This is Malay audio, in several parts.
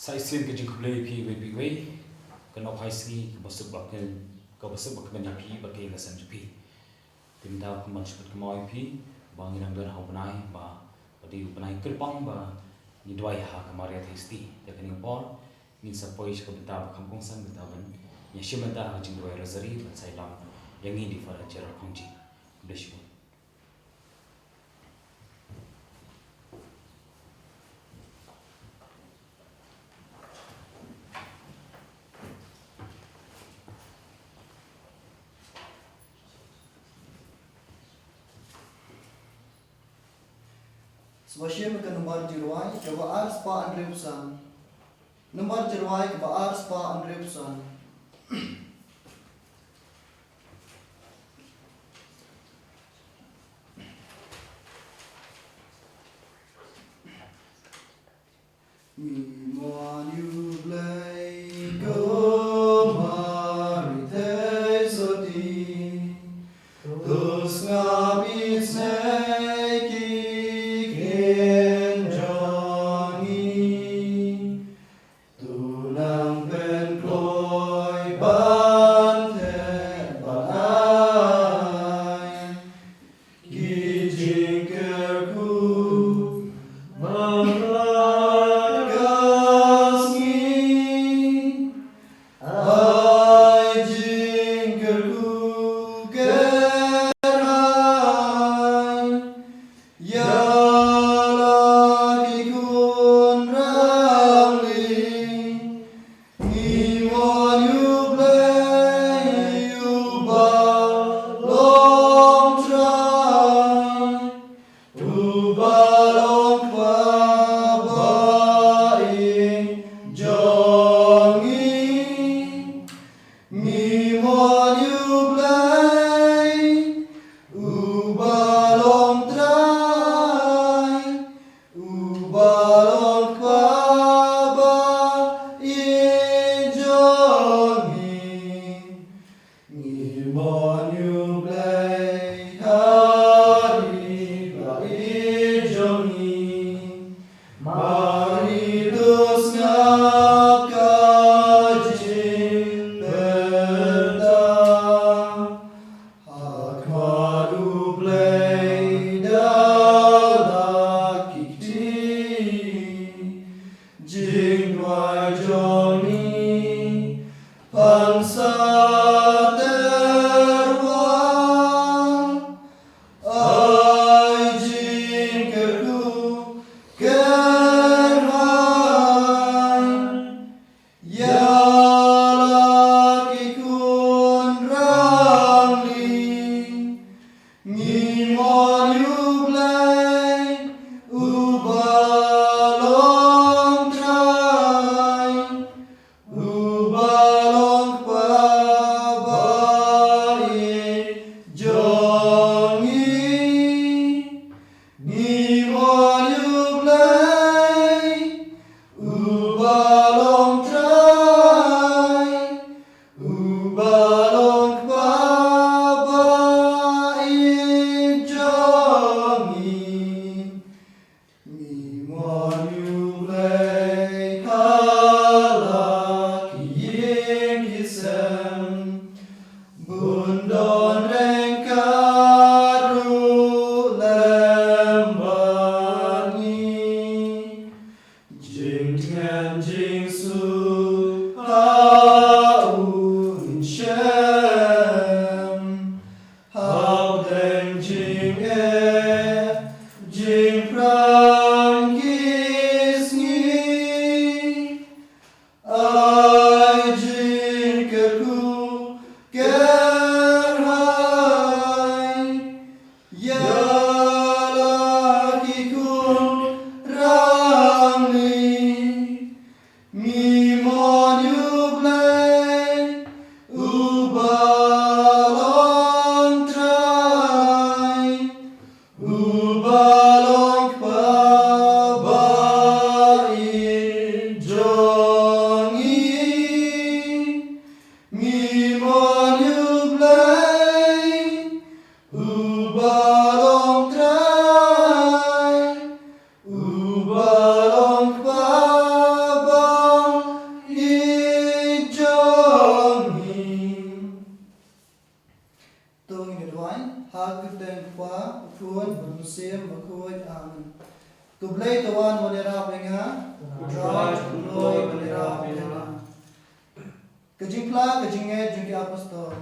Saisian ke jingkup lei pi we we kan op hai ski basuk bakken ka basuk bakken ya pi bakke la san pi tim da man chut ka moi pi bang inang don hau banai ba di banai kerpang ba ni dwai ha ka maria thisti te kan por min sa poi ka bita kampung san bita ban ya shimata ha jing dwai rosary ban sai lam yang ni di fara chera khongji bless you. Sebasya ke nomor jirwai ke baar spa Andre Pusan. Nomor jirwai ke baar spa Andre Pusan. Mimon you play go marite soti. Those ngabis Ubalong Baba Jirwai, Hagden Kwa, Kuan, Museum, Makuan, Amen. Kublay Tawan Manera Venga, Kudraj, Kuloy, Manera Venga. Kajingpla, Kajinget, Jingi Apostol.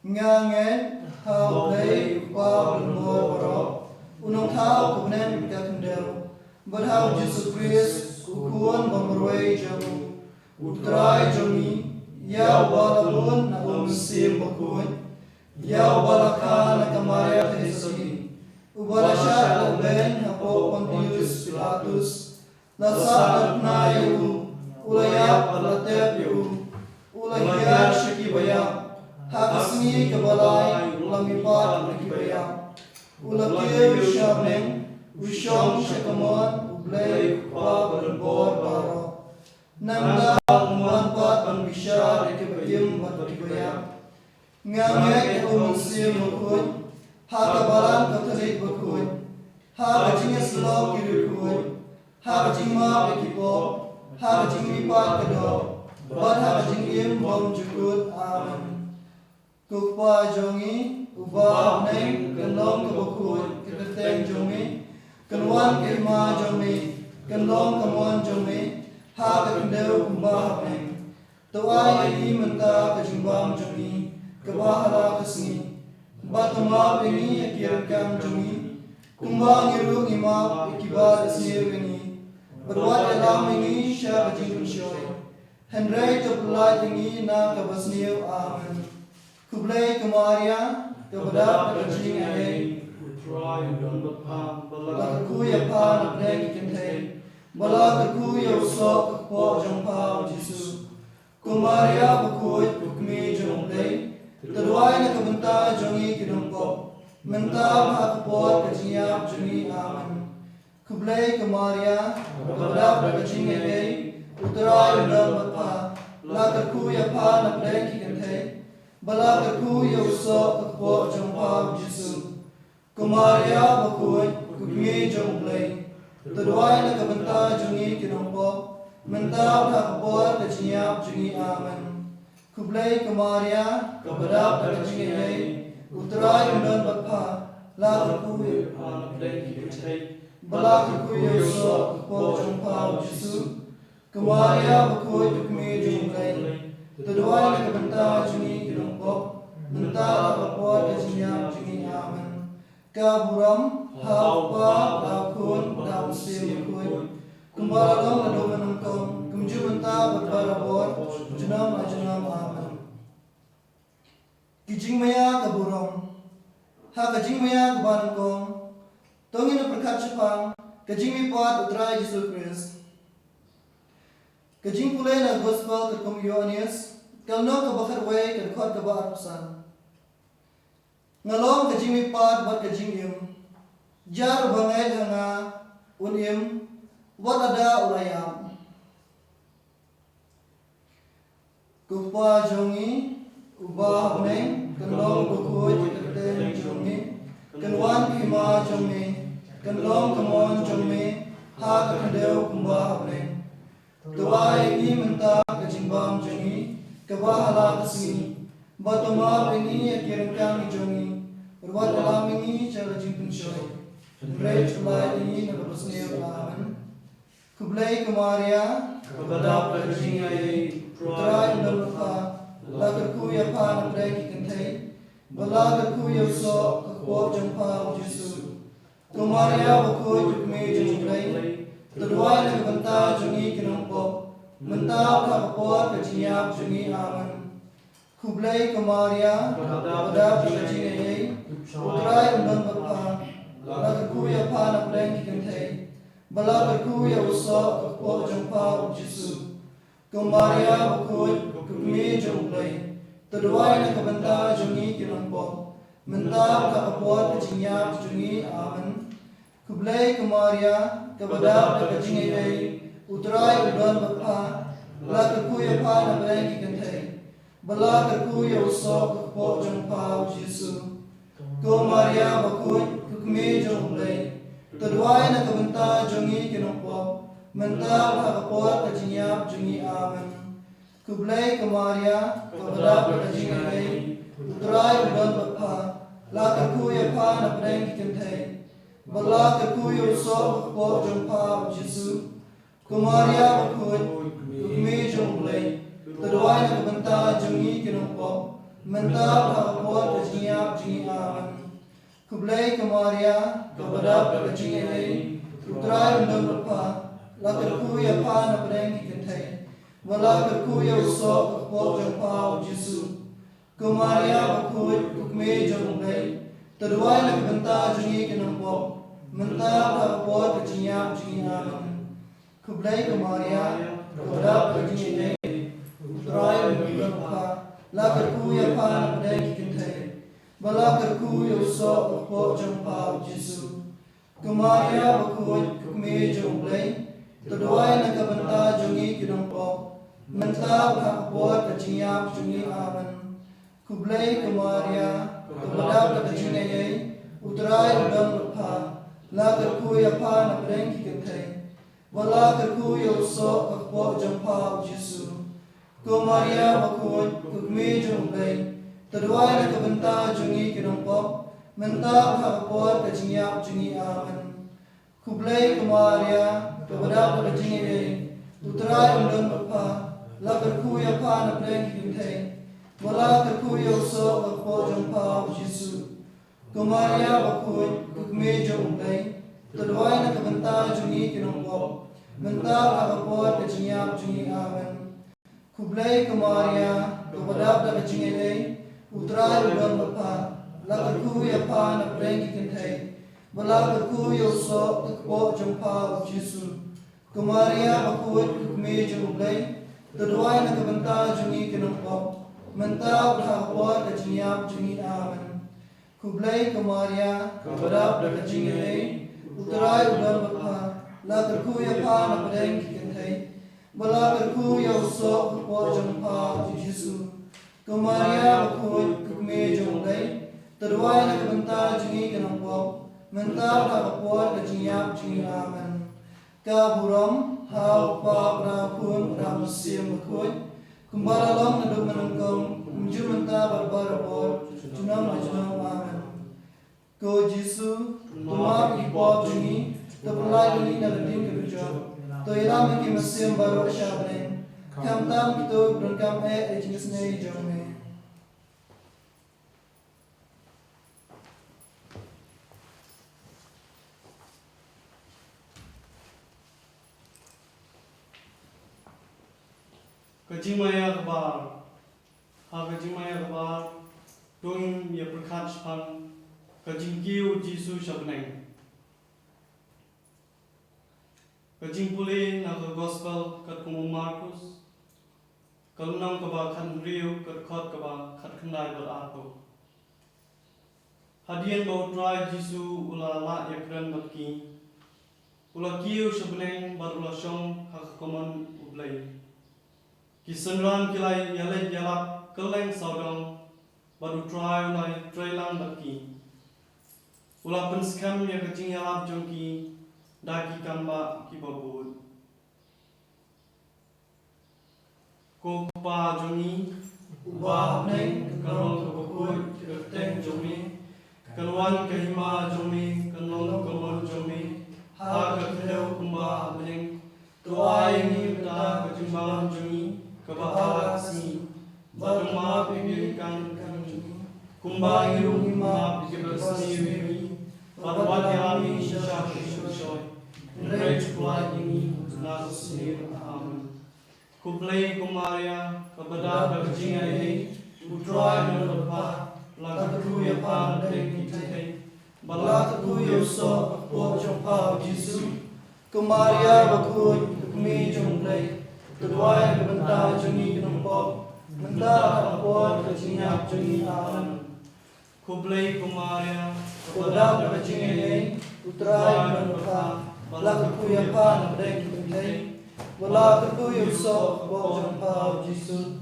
Ngangen, How Blay, Kwa, Lumor, Baro, Unong Tau, Kunen, Kakandel. But how Jesus Christ, Kukuan, Bambarway, Jamu, Utrai, Jami, Ya Walabun, na Museum, Makuan. Ya Walaka, na Kamaya, Tesagi. Ubalasya, Ben, Hapo, Pontius, Pilatus, Lasak, Nayu, Ulayap, Alatep, Yu, Ulayap, Shakibaya, Hakasmi, Kabalay, Ulamipat, Nakibaya, Ulakir, Shabeng, Ushong, Shakamon, Ublay, Kwa, Balbor, Baro, Nanda, Umwanpat, Panbishar, Ekibayim, Batikibaya, Ngamek, Umusim, Makun, Hakabalan, Katolik, Bakun, Hakajing Slok, Kirikun, Hakajing Map, Ekipo, Hakajing Mipat, Kado, Bad Hakajing Im, Bom Jukut, Amen. Kukpa Jongi, Uba, Neng, Kanlong, Kabakun, Kikateng Jongi, Kanwan Kima Jongi, Kanlong Kamwan Jongi, Hakakandel Kumba Hapeng, Tawai Yi Menta Kajimbam Jongi, Kabahara Kasni, Batama Pengi Akirakam Jongi, Kumba Ngiru Ngima Ikiba Asir Pengi, Berwat Elam Pengi Syar Kajing Pensyoy, Hendrai Tepulai Pengi Na Kabasnil Amen. Kublai Kemaria, Kabadap Kajing Ayay, Lakakuya Pa Nabdeng Kintay, Balakakuya Usok Kakpo Jangpa Jisu, Kumaria Bakuy Kukmi Jangplay, Tadway na Kabanta Jangi Kidangpop, Mentab Hakapot Kajiyap Jangi Amen. Kublai Kemaria, Kabadap Kajing Ayay, Uttaray Udam Batpa, Lakakuya Pa Nabdeng Kintay, Balakakuya Usok Kakpo Jangpa Jisu, Kumaria Bakuy, Kukmi Jangplay, Tadway na Kabanta Jangi Kidangpop, Mentab Hakapot Kajiyap Jangi Amen. Kublai Kumaria, Kabadap Kajing Ayay, Uttaray Udam Batpa, Lakakuya Pa Nabdeng Kintay, Balakakuya Usok Kakpo Jangpa Jisu, Kumaria Bakuy, Kukmi Jangplay, Tadway na Kabanta Jangi Kidangpop, Mentab Hakapot Kajiyap Jangi Amen. Kaburam, Haupa, Lakun, Damsim, Kun, Kumbaladong, Adomanangkong, Kumjumanta, Batbarabot, Junam, Ajanam, Amen. Kijing Maya, Kaburam, Hakajing Maya, Kabanangkong, Tongin na Prakachapang, Kajing Mipat, Utray, Jesus Christ. Kajing Pulay na Gospel, Kakum Yoanias, Kalno Kabakarway, Kadkot Kabaarpusan. Ngalong Kajing Mipat, Bat Kajing Im, Jar Bangay Hanga, Unim, Wat Ada Ulayam. Kupa Jongi, Uba Neng, Kanlong Kukuy, Kakaten Jongi, Kanwan Kima Jongi, Kanlong Kamon Jongi, Hakakandel Kumba Neng. Tuwai Ni Menta Kajimbam Jongi, Kabahala Kasmi, Batama Pengi Akirangkang Jongi, Berwat Alam Ini Cara Jingpun Shoy, Hendrai Tulai Ini Nabasnil Amen. Kublai Kumaria, Kabadap Kajing Ayay, Utray Udam Batpa, Lakakuya Pa Nabdeng Kintay, Balakakuya Usok Kakpo Jangpa Jisu, Kumaria Bakuy Kukmi Jangplay, Tadway na Kabanta Jangi Kinangpop, Mentab Hakapot Kajiyap Jangi Amen. Kublai Kumaria, Kabadap Kajing Ayay, Utray Udam Batpa, Lakakuya Pa Nabdeng Kintay, Balakakuya Usok Kakpo Jangpa Jisu, Kumaria Bakuy Kukmi Jangplay, Tadway na Kabanta Jangi Kinangpop, Mentab Hakapot Kajiyap Jangi Amen. Kublai Kumaria, Kabadap Kajing Ayay, Utray Udam Batpa, Lakakuya Pa Nabdeng Kintay, Balakakuya Usok Kakpo Jangpa Jisu, Kumaria Bakuy Kukmi Jangplay, Tadway na Kabanta Jangi Kinangpop, Mentab Hakapot Kajiyap Jangi Amen. Kublai Kumaria, Kabadap Kajing Ayay, Utray Udam Batpa, la ka ku ya pa na preng ki thei bala ka ku yo so po jong pa Jesu kumaria ba ku me jong lei tadwai na banta jong ni ki no po menta tha po ta jiya ji amen kublai kumaria ka bada ka ji lei utrai ndam pa la ka ku ya pa na preng ki thei bala ka ku yo so po jong pa Jesu kumaria ba ku me jong lei tadwai na banta jong ni ki no po menta tha po ta jiya ji amen kublai kumaria ka bada ka ji lei utrai ndam pa la ka ku ya pa na preng ki thei bala ka ku yo so po jong pa Jesu kumaria ba ku me jong lei tadwai na ka banta jong ni ki no po menta tha po ta jiya ji amen kublai kumaria ka bada ka ji lei utrai ndam pa la ka ku ya pa na preng ki thei bala ka ku yo so po jong pa Jesu kumaria ba ku me jong lei tadwai na ka banta jong ni ki no po menta tha po ta jiya ji amen kublai kumaria ka bada ka ji lei utrai ndam pa la ka ku ya pa na preng ki thei bala ka ku yo so po jong pa Jesu kumaria ba ku me jong lei tadwai na ka banta jong ni ki no po menta tha po ta jiya ji amen kublai kumaria ka bada ka ji lei utrai ndam pa la ka ku ya pa na preng ki thei bala ka ku yo so po jong pa Jesu kumaria ba ku me jong lei tadwai na ka banta jong ni ki no po menta tha po ta jiya ji amen kublai kumaria ka bada ka ji lei utrai ndam pa la ka ku ya pa na preng ki thei bala ka ku yo so po jong pa Jesu kumaria ba ku me jong lei tadwai na ka banta jong ni ki no po menta tha po ta jiya ji amen ka buram hau pa pra pun ram sim khoi kumbara long na dum nan kom jumanta barbar bor junam junam amen ko Jesu tuma ki pop jini to plai ni na din ke jo to ilam ki masim baro shabne kam tam ki to brun kam e jis ne jome Kajimaya kabar, ha kajimaya kabar, tung ya berkat pan, kajingkiu Jesu shabneng. Kajingpuli na ka gospel kat kumu Markus, kalunang kaba kan riu kat khot kaba kat khandai ber ato. Hadian bau try Jesu ula la ya kran batki, ula kiu shabneng bar ula shong ha kaman ublai. Kisanran kilai yalai yalap keleng saudong baru try ulai trailang baki. Ula penskam ya kecing yalap jongki daki kamba kibabud. Ko pa jongi uba neng karong kabukut kerteng jongi kalwan kahima jongi kanong kamon jongi ha katheu kumba neng toai ni ta kajimbang jongi kabahasi baduma pigirikan kanju kumbang irung ma pigirasni wimi badwati shashoy rech plai ini nasir amen kublai kumaria kabada berjingai utrai nurpa lagu ya pan dengite balat tu yoso po jompa Jesu kumaria bakut mi jomplai tadwai benta juni nompo menta apor kejinyap juni aman kublai kumaria kabada berjingai utrai nurpa lagu ya pan dengite wala tu yoso po jompa Jesu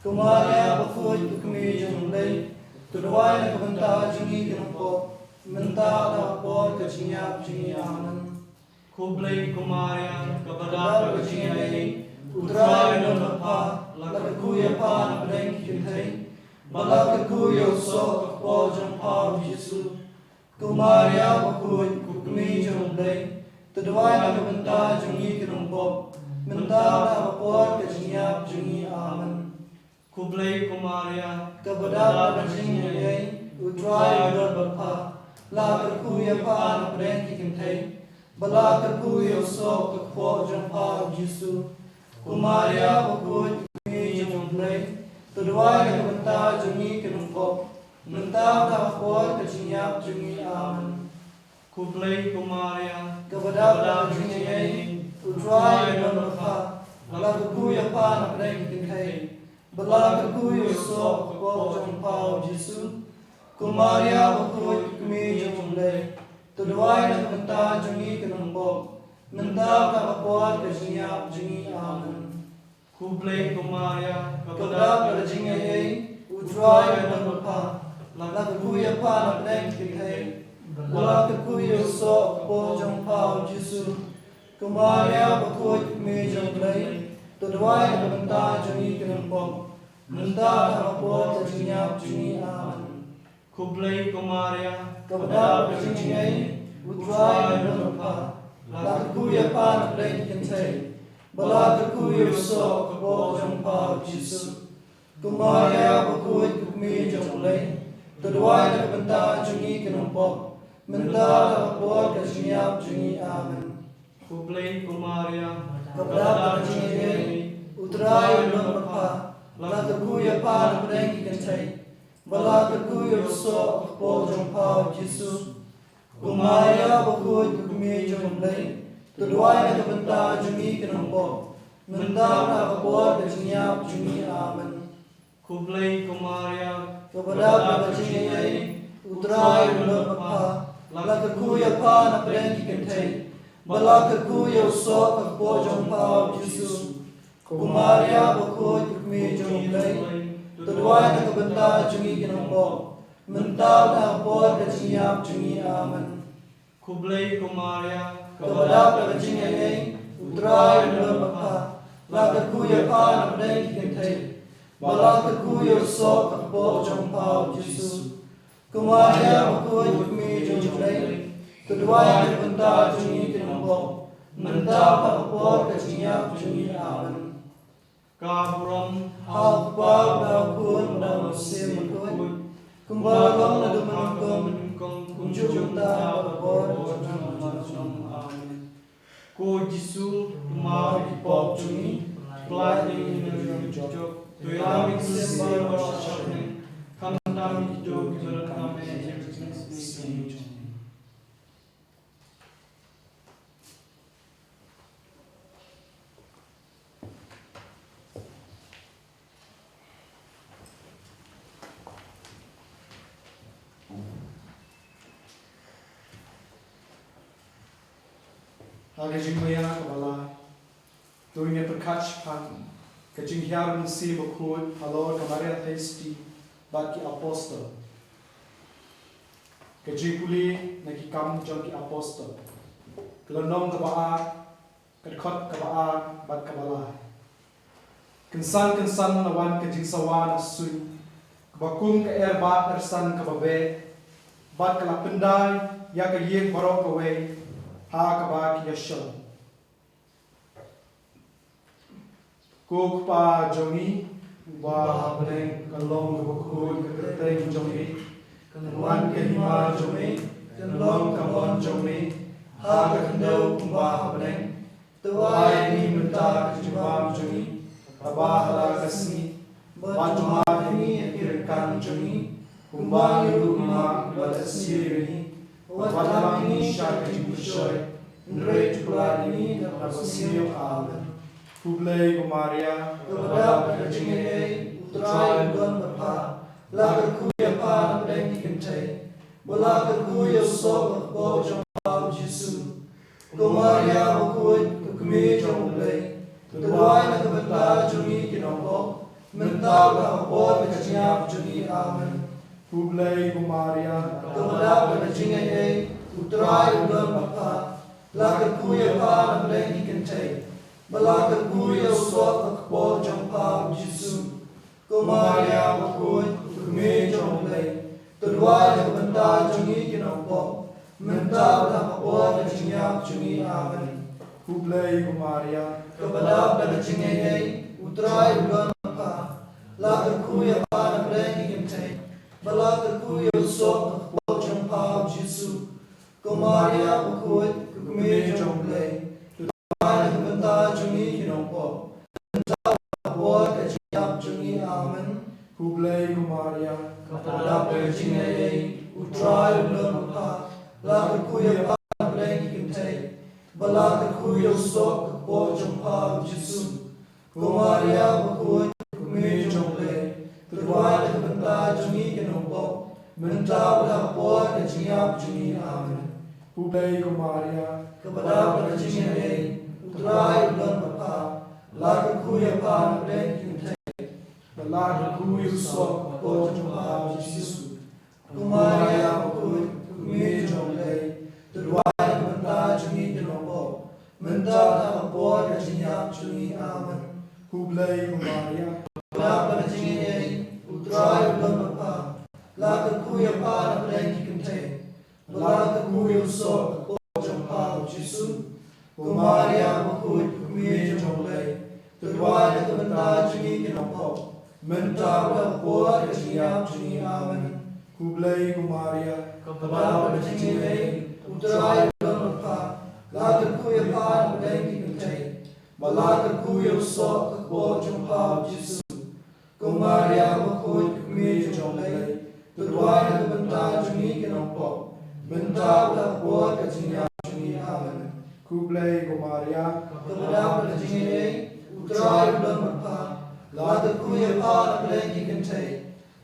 kumaria bakut mi jomplai tadwai benta juni nompo menta apor kejinyap juni aman kublai kumaria kabada berjingai utrai nurpa lagu ya pan dengite balak kuyo so po jong pao Jesu kumaria bakut kukmi jong blay tadwai na kabanta jong yi kinong pop menta na bapor kajingya jungi amen kublay kumaria kabada kajing yay utrai dor bapa la kuya pa na preng kikintay balak kuyo so po jong pao Jesu kumaria bakut kukmi jong blay tadwai na kabanta jong yi kinong pop menta na bapor kajingya jungi amen kublay kumaria kabada kajing yay utrai dor bapa la kuya pa na preng kikintay balak kuyo so po jong pao Jesu kumaria bakut kukmi jong blay tadwai na kabanta jong yi kinong pop menta na bapor kajingya jungi amen kublay kumaria kabada kajing yay utrai dor bapa la kuya pa na preng kikintay balak kuyo so po jong pao Jesu kumaria bakut kukmi jong blay tadwai na kabanta jong yi kinong pop menta na bapor kajingya jungi amen kublay kumaria kabada kajing yay utrai dor bapa la kuya pa na preng kikintay balak kuyo so po jong pao Jesu kumaria bakut kukmi jong blay tadwai na kabanta jong yi kinong pop menta na bapor kajingya jungi amen kublay kumaria kabada kajing yay utrai dor bapa la kuya pa na preng kikintay balak kuyo so po jong pao Jesu kumaria bakut kukmi jong blay tadwai na kabanta jong yi kinong pop menta na bapor kajingya jungi amen kublay kumaria kabada kajing yay utrai dor bapa la kuya pa na preng kikintay balak kuyo so po jong pao Jesu kumaria bakut kukmi jong blay tadwai na kabanta jong yi kinong pop menta na bapor kajingya jungi amen kublay kumaria kabada kajing yay utrai dor bapa la kuya pa na preng kikintay balak kuyo so po jong pao Jesu kumaria bakut kukmi jong blay tadwai na kabanta jong yi kinong pop menta na bapor kajingya jungi amen kaburam hal pau na kun na sim kun kumbalong na dumanong kunjung ta bapor amen ko Jesu mari pop juni plani ni jok tuami sembar washamin kandami jok kami ni Kajing maya kabala tuinya perkach pan kajing hiarun si bakut halo kamaria thisti baki apostle kajing kuli naki kam jong ki apostle kelonong kabaa kadkhot kabaa bat kabala kensan nawan kajing sawan sun bakum ka erba ersan kababe bat kala pendai ya ka yeng barok away ha kabak yashon kuk pa jongi ba bneng kalong bakut keteng jongi kanwan kelima jongi kalong kamon jongi ha kendo kumba bneng tuai ni menta kejubam jongi abah la kasni bajuma ni kirkan jongi kumba yu ma balasiri Wadam ini syakit bushoy, nre cukulan ini dapat siap amen. Kublai kumaria, kepada kajing ini utrai don bapa, laga kuya pan preng kintay, balaga kuya sok bo jong pao Jesu. Kumaria bakut kukmi jong blay, tuai na kabanta jongi kinoko, mental na abot kajingap jongi amen. Kublai kumaria, kepada kajing yay utrai don bapa, laga kuya pan preng kintay, balaga kuya sok bo jong pao Jesu. Kumaria bakut me jong lay tudwai le benda jungi kinong pok menta da apo da jinyap jungi amen Kublai Kumaria kepada pada jingai utrai bulan apa la terkuya pada brengi kente bala terkuya sok pok jempa Yesu Kumaria bukut kume jong lay tudwai le benda jungi kinong pok menta apo da jinyap jungi amen Kublai Kumaria kepada pada jingai utrai bulan apa la terkuya pada brengi kente bala terkuya sok pok jempa Yesu Kumaria bukut kume jong lay tudwai le benda jungi kinong pok menta bala apo da jinyap jungi amen Kublai Kumaria kepada pada jingai utrai bulan apa la terkuya pada brengi kente Bala Kuyu Sok Po Jumpa Yesu Kumaria bukut kume jong lay tudwai le benda jungi kinong pok menta bala apo da jinyap jungi amen Kublai Kumaria kepada pada jingai utrai bulan apa la terkuya pada brengi kente bala terkuya sok po jompa Yesu Kumaria bukut kume jong lay tudwai le benda jungi kinong pok menta bala apo da jinyap jungi amen Kublai Kumaria kepada pada jingai utrai bulan apa la terkuya pada brengi kente bala terkuya sok po jompa Yesu Kumaria bukut kume jong lay tudwai le benda jungi kinong pok menta bala apo da jinyap jungi amen Kublai Kumaria kepada pada jingai utrai bulan apa la terkuya pada brengi kente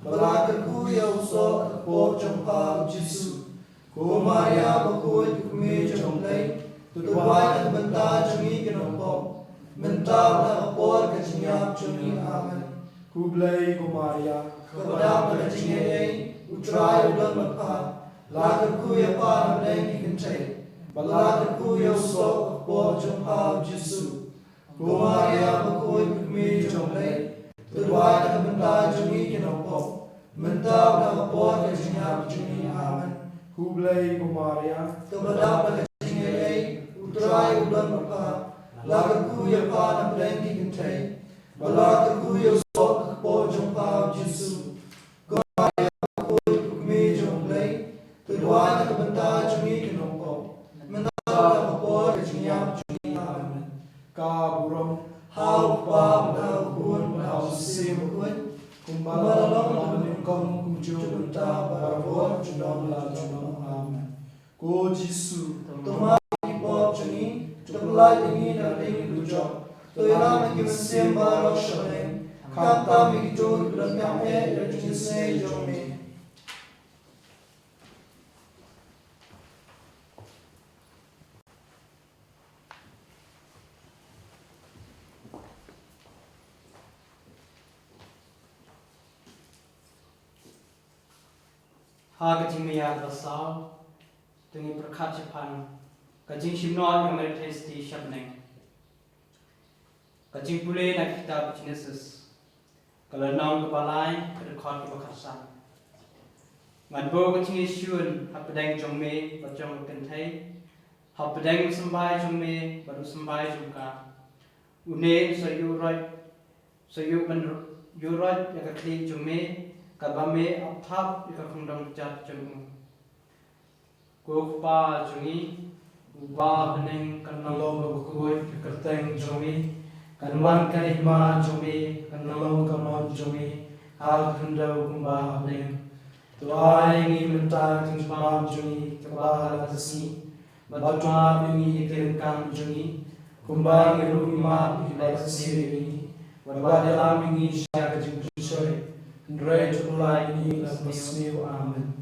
bala terkuya sok po jompa Yesu Kumaria bukut kume jong lay tudwai le benda jungi kinong pok menta bala apo da jinyap jungi amen Kublai Kumaria kepada pada jingai utrai bulan apa la terkuya pada brengi kente bala terkuya sok po jompa Yesu Kumaria bukut kume jong lay tudwai le benda jungi kinong pok menta bala apo da jinyap jungi amen Kublai Kumaria kepada pada jingai utrai bulan apa la terkuya pada brengi kente bala terkuya sok po jompa Yesu Kumaria bukut kume jong lay tudwai le benda jungi kinong pok menta bala apo da jinyap jungi amen Ka Buram hau pa hau kun hau sim kun Kumbala Long Kong Kumju Bunta Baravor Junom La Junom Amen Ko Jisu tuma ipop chuni tuklai ingi na ring lujok toyla mi sim baro shalem kanta mi tu granyam e yajin se jomi Kajing maya basau tungi berkat Japan kajing simnon kamera testi shabneng kajing pule na kitab Genesis kalau naum kepalai kerekod kebakasan ngan bo kajing isyun hapadeng jongme bajong kentai hapadeng sambai jongme baru sambai jongka une sayu ban yurot ya kakli jongme kabame apthap ikakundang jat jemu gokpa jungi uba beneng kanalong bukui kerteng jumi kanwan kanihma jumi kanalong kamon jumi hal kundau kumba beneng tuai ngi mentang tingpam jumi kabah latasi batuma bingi ikirkam jumi kumba ngi rumima bilai siri wadadalam bingi syaka jumsoi Ndrai tulai ini lasmiu amen.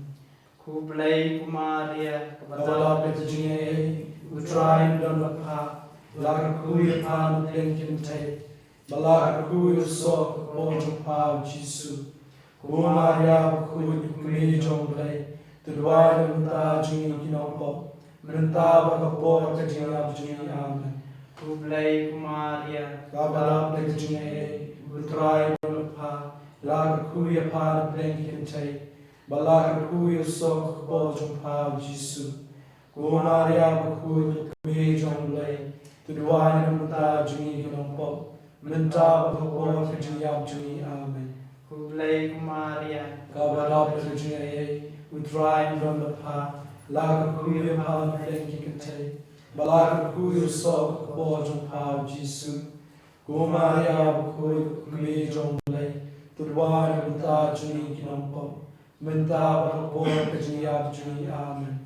Kublai Kumaria kepada petjingai utrai dan lakha lagar kuy pan denkin tai balagar kuy sok pojong pa Yesu Kumaria kuy kuy jonglai tudwai menta jingi kinopop menta bakapo kajinga jingi amen. Kublai Kumaria kepada petjingai utrai dan lakha Laga kuya pa blengi kente. Balaga kuya sok bo jong pao Jisu. Go Maria bakui me jong lay. Tudwai namuta jungi ginong pop. Menta bakapon kajiyab jungi amen. Kublai Maria, Kabadab kajiyay. Utrai ndramapa. Laga kuya pa blengi kente. Balaga kuya sok bo jong pao Jisu. Go Maria bakui me jong lay. Tudwai namuta jungi ginong pop. Menta bakapon kajiyab jungi amen.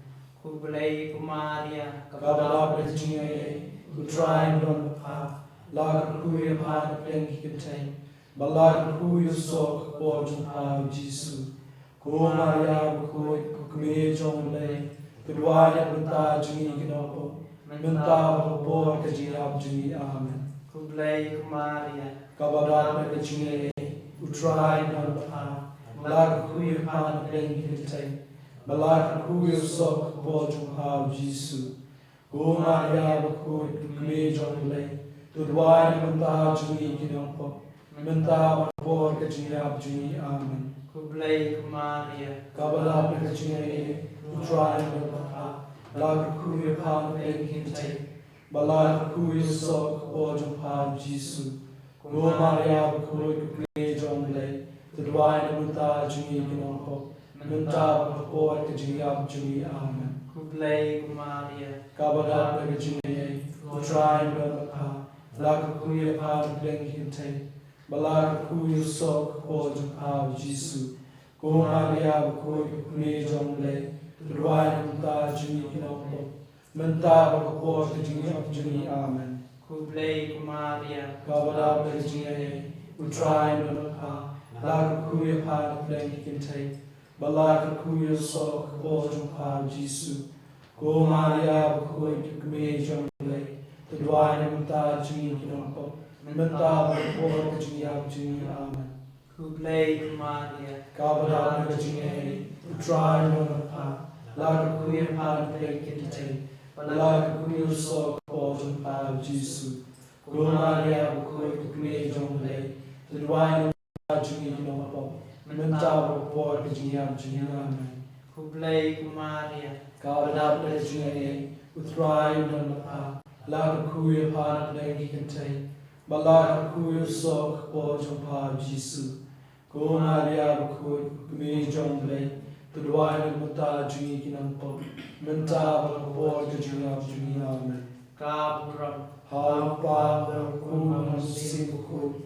Kublai Maria, Kabadab kajiyay. Utrai ndramapa. Laga kuya pa blengi kente. Balaga kuya sok bo jong pao Jisu. Go Maria bakui me jong lay. Tudwai namuta jungi ginong pop. Menta bakapon kajiyab jungi amen. Kublai Maria, Kabadab kajiyay. Utrai ndramapa. Laga kuya pa blengi kente. Balaga kuya sok bo jong pao Jisu. Go Maria bakui me jong lay. Tudwai namuta jungi ginong pop. Menta bakapon kajiyab jungi amen. Kublai Maria, Kabadab kajiyay. Utrai ndramapa. Laga kuya pa blengi kente. Balaga kuya sok bo jong pao Jisu. Go Maria bakui me jong lay. Tudwai namuta jungi ginong pop. Menta bakapon kajiyab jungi amen. Kublai Maria, Kabadab kajiyay. Utrai ndramapa. Laga kuya pa blengi kente. Balaga kuya sok bo jong pao Jisu. Go Maria bakui me jong lay. Tudwai namuta jungi ginong pop. Menta bakapon kajiyab jungi amen. Kublai Maria, Kabadab kajiyay. Utrai ndramapa. Laga kuya pa blengi kente. Balaga kuya sok bo jong pao Jisu. Go Maria bakui me jong lay. Tudwai namuta jungi ginong pop. Menta bakapon kajiyab jungi amen. Kublai Maria, Kabadab kajiyay. Utrai ndramapa. Laga kuya pa blengi kente. Balaga kuya sok bo jong pao Jisu. Go Maria bakui me jong lay. Tudwai namuta jungi ginong pop. Menta bakapon kajiyab jungi amen. Kublai Maria, Kabadab kajiyay. Utrai ndramapa. Laga kuya pa blengi kente. Balaga kuya sok bo jong pao Jisu. Go Maria bakui me jong lay. Tudwai namuta jungi ginong pop. Menta bakapon kajiyab jungi amen. Kabram, Hapa kumang simku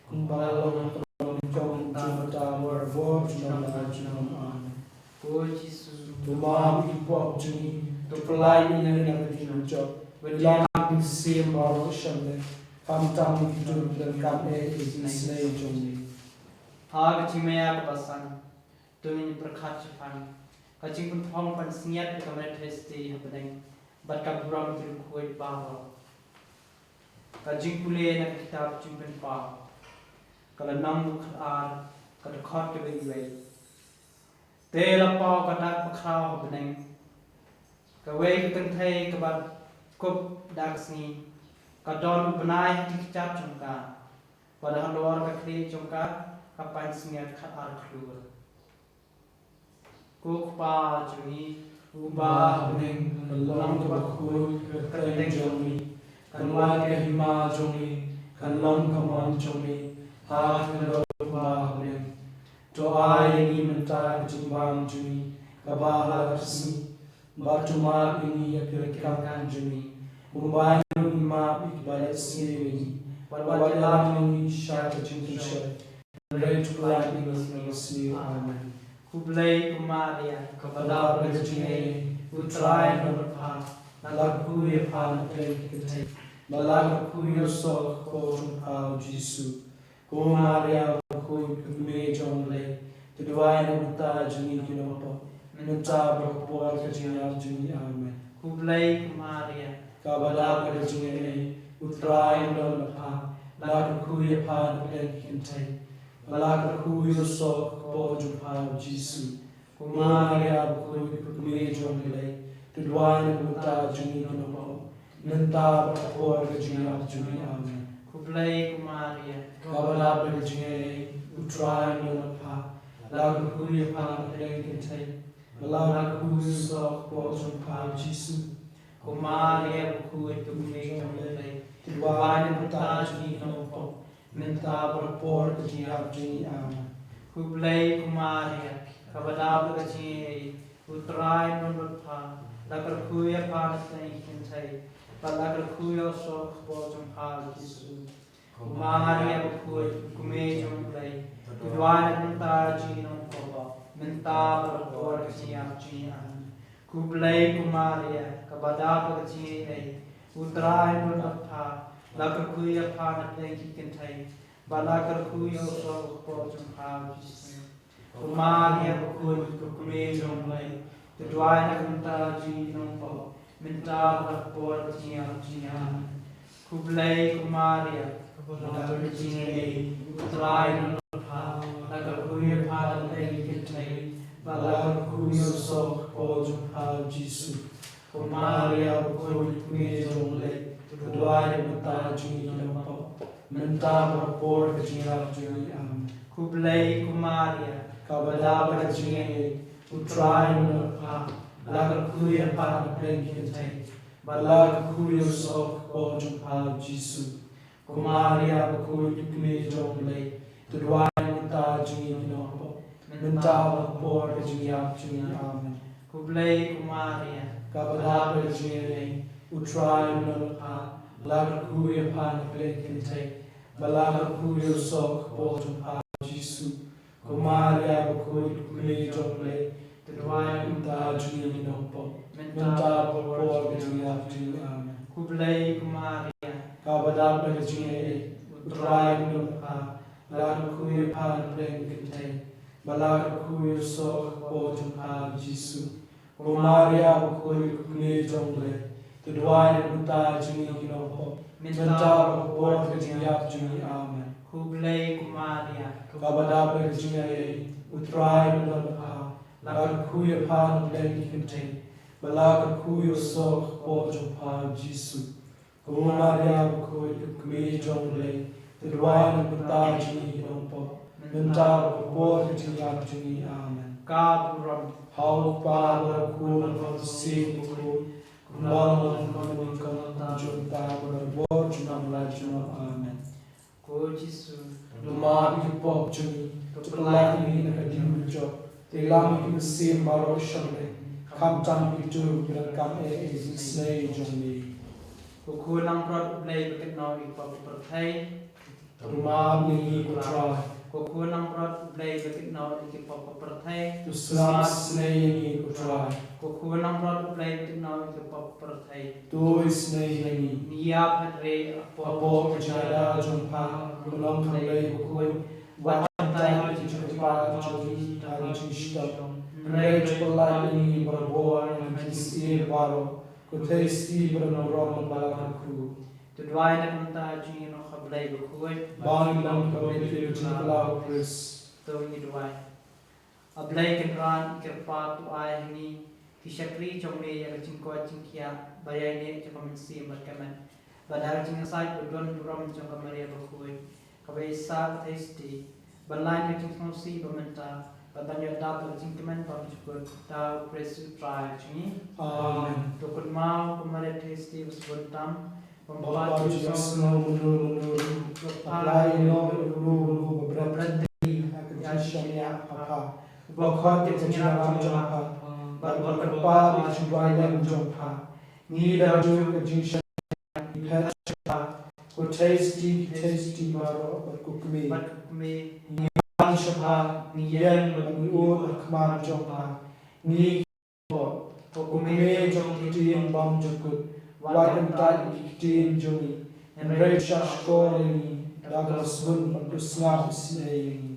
kumbalong jong jumata warvo jong amen. O Jesus, Tumam ipop jungi tupelai ni nang job. Welang sim baro shamle. Kam tam hidup dan kam isnei jongi. Hag Chimaya Basan, doing Prakach Pan, catching pun Pong Pan Sniat the Cabinet Testi happening, but Kapuram to Kuwait Baba. Kajing Pule and a kitab Chimpan Pa, Kalanam Kar, Katakot to the way. Tail of Pau Katak Pakau happening. Kaway you can take about Kup Daxni, Kadon Banai Tikchap Chunka, Padandor Kakri Chunka. Kapan sengat kar keluar. Kuk pa jungi Ubah bening long bakui keteng jongi. Kanwan kahima jongi. Kanlong kamon jongi. Ha kendo ubah bening. Doa ini mentar jimbang jongi. Kabahala resmi. Batuma ini yakirkan jongi. Umbai ima ikbalat sini. Wawalam ini syata jintu syata. Pray to light in us, amen. Kublai Maria, Kabadab kajiyay. Utrai ndramapa. Laga kuya pa blengi kente. Balaga kuya sok bo jong pao Jisu. Go Maria bakui me jong lay. Tudwai namuta jungi ginong pop. Menta bakapon kajiyab jungi amen. Kublai Maria, Kabadab kajiyay. Utrai ndramapa. Laga kuya pa blengi kente. Balaga kuya sok bo jong pao Jisu. Go Maria bakui me jong lay. Tudwai namuta jungi ginong pop. Menta bakapon kajiyab jungi amen. Kublai Maria, Kabadab kajiyay. utrai no pa la ku ye pa na pleng kin tai la ku so po jong pa jisu Kumaria buku itu kumei kumei Tuan putar ji nompo minta berpor ke jiap ji aman Kublai kumaria Kabadab kaci Utrai nunut pa Lakar kuya pa natai kintai Balakar kuya sok bojong pa Yesu Kumaria buku kumei kumei Tuan putar ji nompo minta berpor ke jiap ji aman Kublai kumaria kabadab kecil utrai nunapha lakar kuya pa na plengki kentai balakar kuya so po jumpa jisu kumaria kuy kume jomlai tudwai na kanta ji nompo minta berpor jian kublai kumaria kabadab kecil utrai nunapha lakar kuya pa na plengki kentai balakar kuya so po jumpa jisu kumaria buku kume jongle tuduai minta ji nompo minta berpor ke jiap ji aman Kublai kumaria kabadab ji utrai no pa lakar kuya pa na pleng kintai balakar kuya so po jumpa jisu kumaria buku kume jongle tuduai minta ji nompo minta berpor ke jiap ji aman Kublai kumaria kabadab ji utrai no pa lakar kuya pa na pleng kintai balakar kuya so po jumpa jisu kumaria buku kume jongle tuduai minta ji nompo minta berpor ke jiap ji aman Kublai kumaria kabadab ji utrai no pa lakar kuya pa na pleng kintai balakar kuya so po jumpa jisu kumaria buku kume jongle tuduai minta ji nompo minta berpor ke jiap ji aman Kublai kumaria kabadab ji utrai no pa lakar kuya pa na pleng kintai balakar kuya so po jumpa jisu kumaria buku kume jongle tuduai minta ji nompo minta berpor ke jiap ji aman Kaburam Hau Pada Kuala Fasi Buku Kumbang Kumbang Kumbang Junta Berbor Junam Lajunam Amen Ko Jisu Lumah Yupok Juni Tukulai Ini Nakadim Jok Tilam Kim Sim Baro Shamle Kam Tam Pitu Birakam Snei Juni Ko kulang prot blai bekit no ipop perthai Lumah Ni Kutrai Ko kulang prot blai bekit no ipop perthai Tu Slam Snei Ni Kutrai Ko kulang prot blai bekit no ipop perthai Tu Snei Ni Nia phatre Apo Kejada Jumpa Kulong Kamlei Bukui Watai Jumpa Jogi Tari Jishtam Ray Chupalai Ni Barboa Kisi Baro Kutesti Bernorom Balaku Tudwai na kanta ji no khablai bukuai Bang Lam Kamiti Jumpa Chris to ni dwai ablai kenran kirpa tu ai ni kisakri chomle ya chingko chingkia bayai ne chapam si markaman badar ching sai budon duram chong kamaria bukuai kabai sa thesti balai ne ching si bamenta badanya dap chingkeman pam chukut ta presu try chingi Amen to kunma kumare thesti busbuntam Bapa Jesus no Mulu Apply no Mulu Bebrad Yashania Papa Bakot Jumpa Jumpa Bakot Jumpa Jumpa Need a Jumpa Jisha Petcha Ko tasty Maro Kukmi me Shapa Yen Ur Kman Jumpa Ni Kukme Jumpa Bam Jukut Wakan Tali Tin Juni and Ray Shashkori Douglas Wood and Kusnap Snay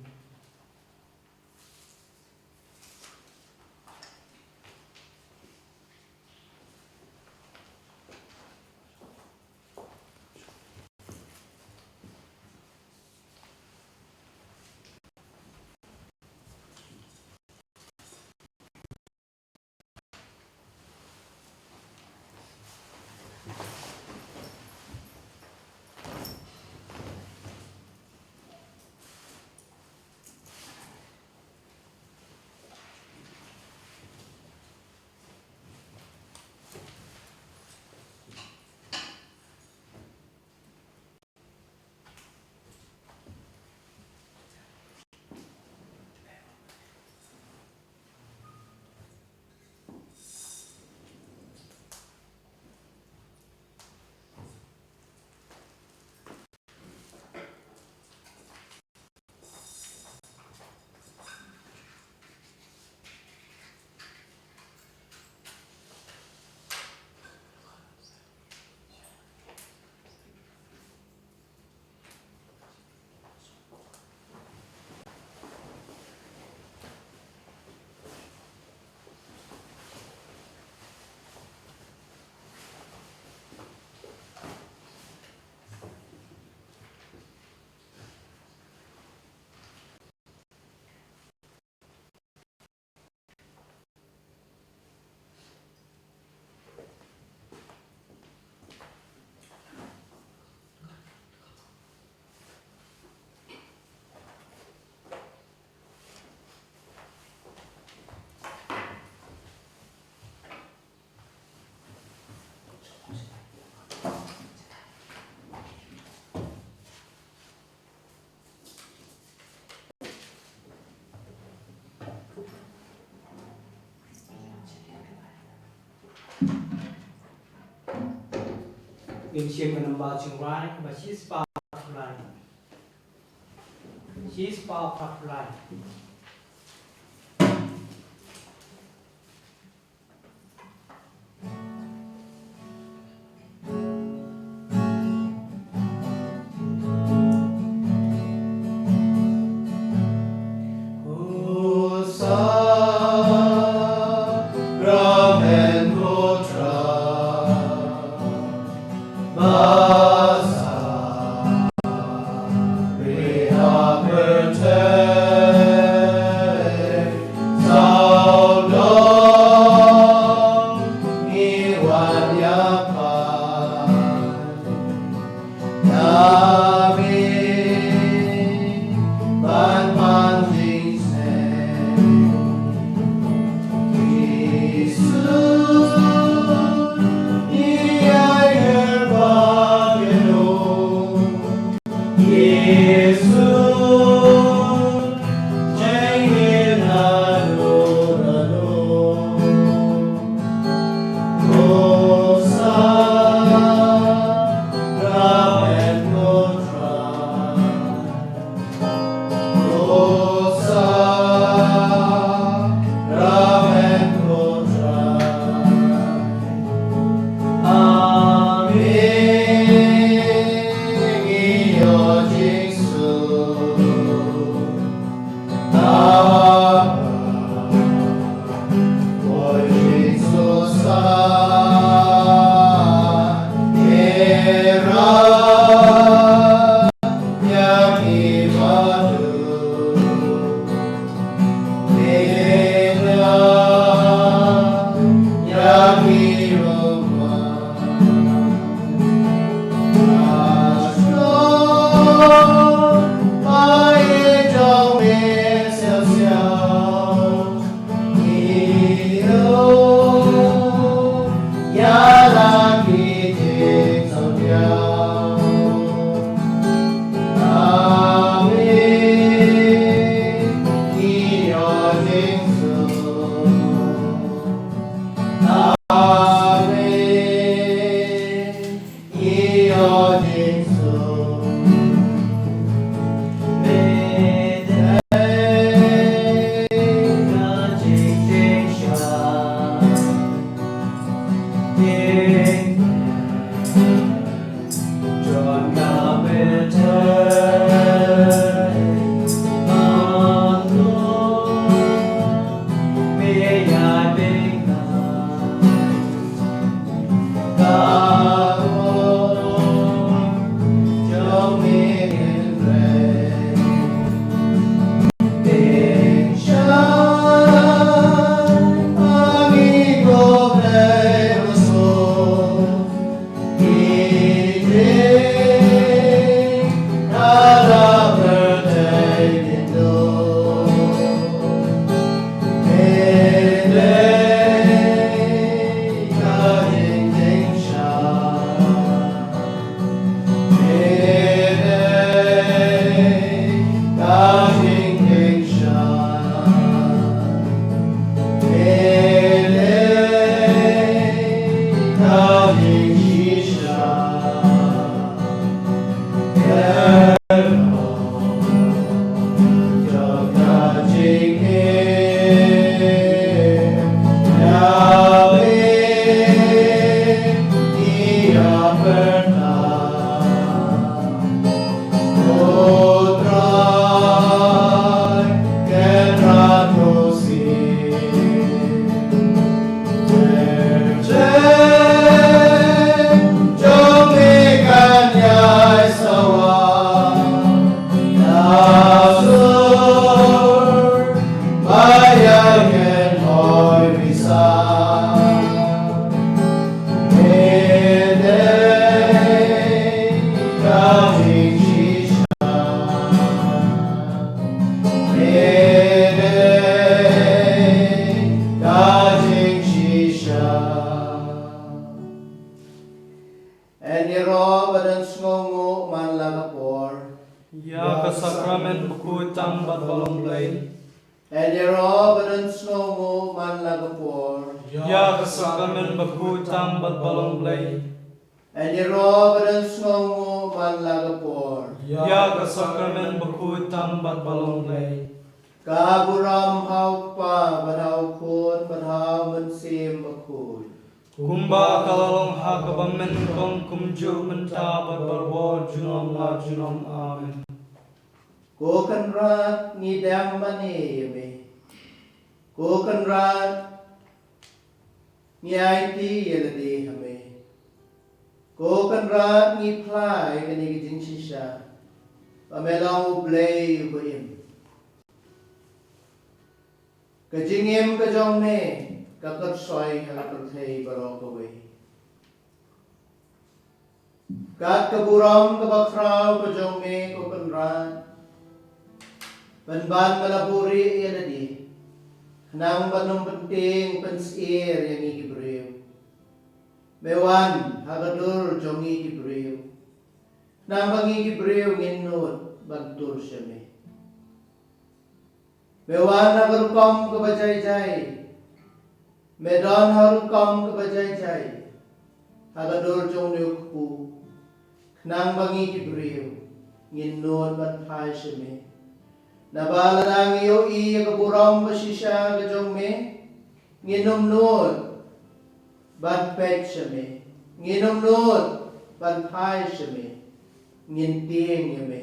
in chiêm gần ba chừng rai và she's pa rai she's pa rai sakramen buku tang bat balong play. And your Robin Snow Man Lagapore. Ya kesakramen baku tam bat balong blai. And your Robert Snowmo Malagapor. Ya kesakramen baku tam bat balong blai. Kaburam Haupa, Badau Kun, Badau Mansim Bakul. Kumba kalalong ha kabamen kong kumju menta bat balbo junom la junom amen. Kokan rat ni dam mani me. Kokan rat ni IT yeladi hame. Kokan rat ni plai kani kijing shisha. Pamelang ublay ubayim. Kajingim kajong me. Kakar soy halakar thay barok away. Kat kaburam kabakraw kajong me kokan rat. Panban malapuri yeladi. Nang banong penting pensir yang ikibriw. Mewan hagadur jongi ikibriw. Nang bangi ikibriw nginut bagtur siya me. Mewan hagarukam kabajay-jay. Medan harukam kabajay-jay. Hagadur jong niukpu. Nang bangi ikibriw nginut bagtur siya me. Nabaladang iyo iya kaburam basisya kajong me. Nginom-nod. Banpet siya me. Nginom-nod. Banpay siya me. Nginting niya me.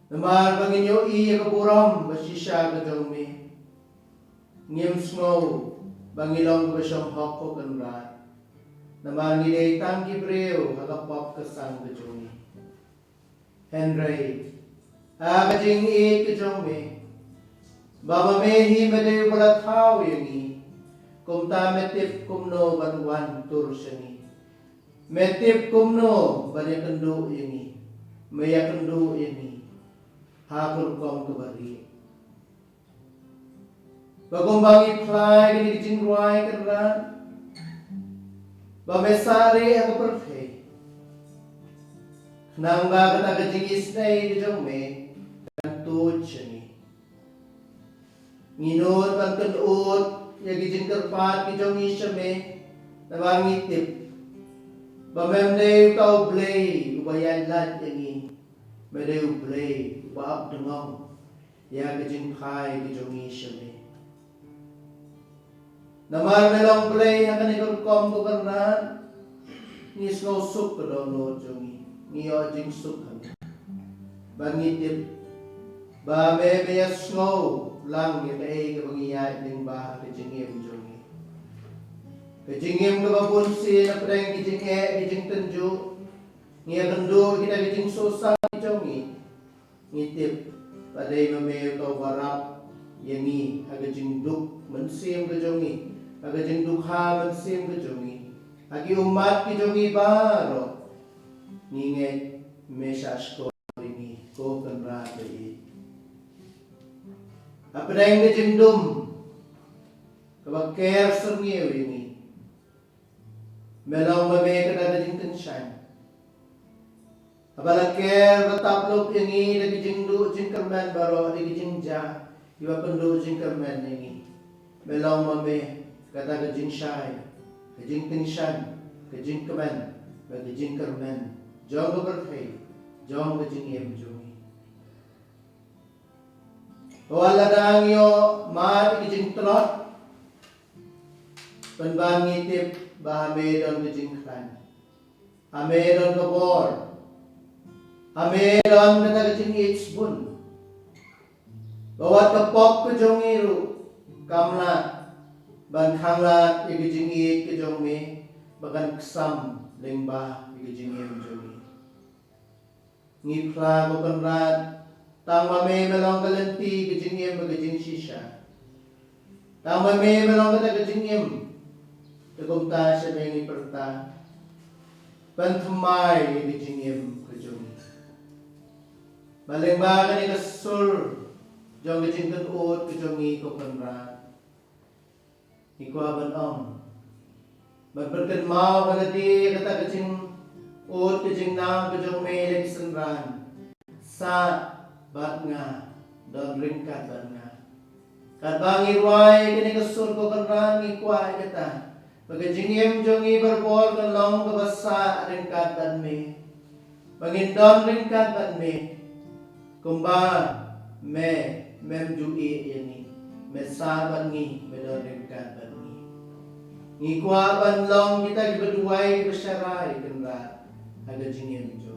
Namalbangin iyo iya kaburam basisya kajong me. Ngim snow. Bangilong basyong hoko kanrat. Namalngilay tanggi breo. Hagapap kasang kajong me. Henry. Kajing kajong me. Baba mehi madayo pala tao yung Kum ta metip kumno banwan tur siya Metip kumno banyak kendo yung Maya kendo yung Hakur kom kabari. Bagumbang iplay kini kajing ruay kanran. Bamesari ako perfect. Nang bagat kajing isnay kajong me. Tuod siya ni. Nginod ang kanuod, yagijing karpat kijong isya me, nabangitip. Bamemday ka ublay, ubayan lat yangi. Meday ublay, ubaap dungong, yagijing kay kijong isya me. Namar melang ublay, hakan ikurkom ko karnan, ngis ngaw suk ka daw no jongi, ngiyo jing suk kami. Bangitip, ba me snow lang ya kay kabangiyay ning ba kajingim jongi. Kajingim ka babunsi na preng kijing tenju. Ngiya kendo kita kijing sosa jongi. Ngitip paday mame ka warap yangi agajing duk mensim ka jongi. Agajing dukha mensim ka jongi. Agi umat ki jongi baro. Ninget mesas ko ini ko kanra dai. Apa yang dijendum kabakir serniyo ini melang mame kada jing tensyan abalakir bataplop ini lagi jingdu jing kerman baro lagi jing ja iwa pendo jing kerman ini melang mame kada jing syai kajing tensyan kajing keman bagi jing kerman jong berkai jong kajing yem jongi. Wala dang yo mati kijing trot panbangitip bahame don kijing klan ame don kabor ame don kata kijing ichbun bawat kapok kejong iru kamla ban khangla kijing it kejong me bagan ksam lengba kijing yem jongi ngipla bukanrat tang mame melong kalenti kajing yem kajing shisha. Tang mame melong kajing yem. Tagumta siya mengi perta. Pantumay kajing yem kajong. Baling ba kani kasur jong kajing kanut kajong ko kanra. Ikwaban om. Magberkan mau kalati kata kajing ut kajing nam kajong may lagsanran. Sa bat nga don ringkat bat nga Kat bangi ruai kini kesur ko kan ngi kuai kita. Bagi jingiem jongi berbol kan long ke basa ringkat dan me. Bangin don ringkat dan me. Kumba me mem jui yani. Me saban ngi me don ringkat dan me. Ngi kuai ban long kita berduai bersarai kenra. Ada jingiem jongi.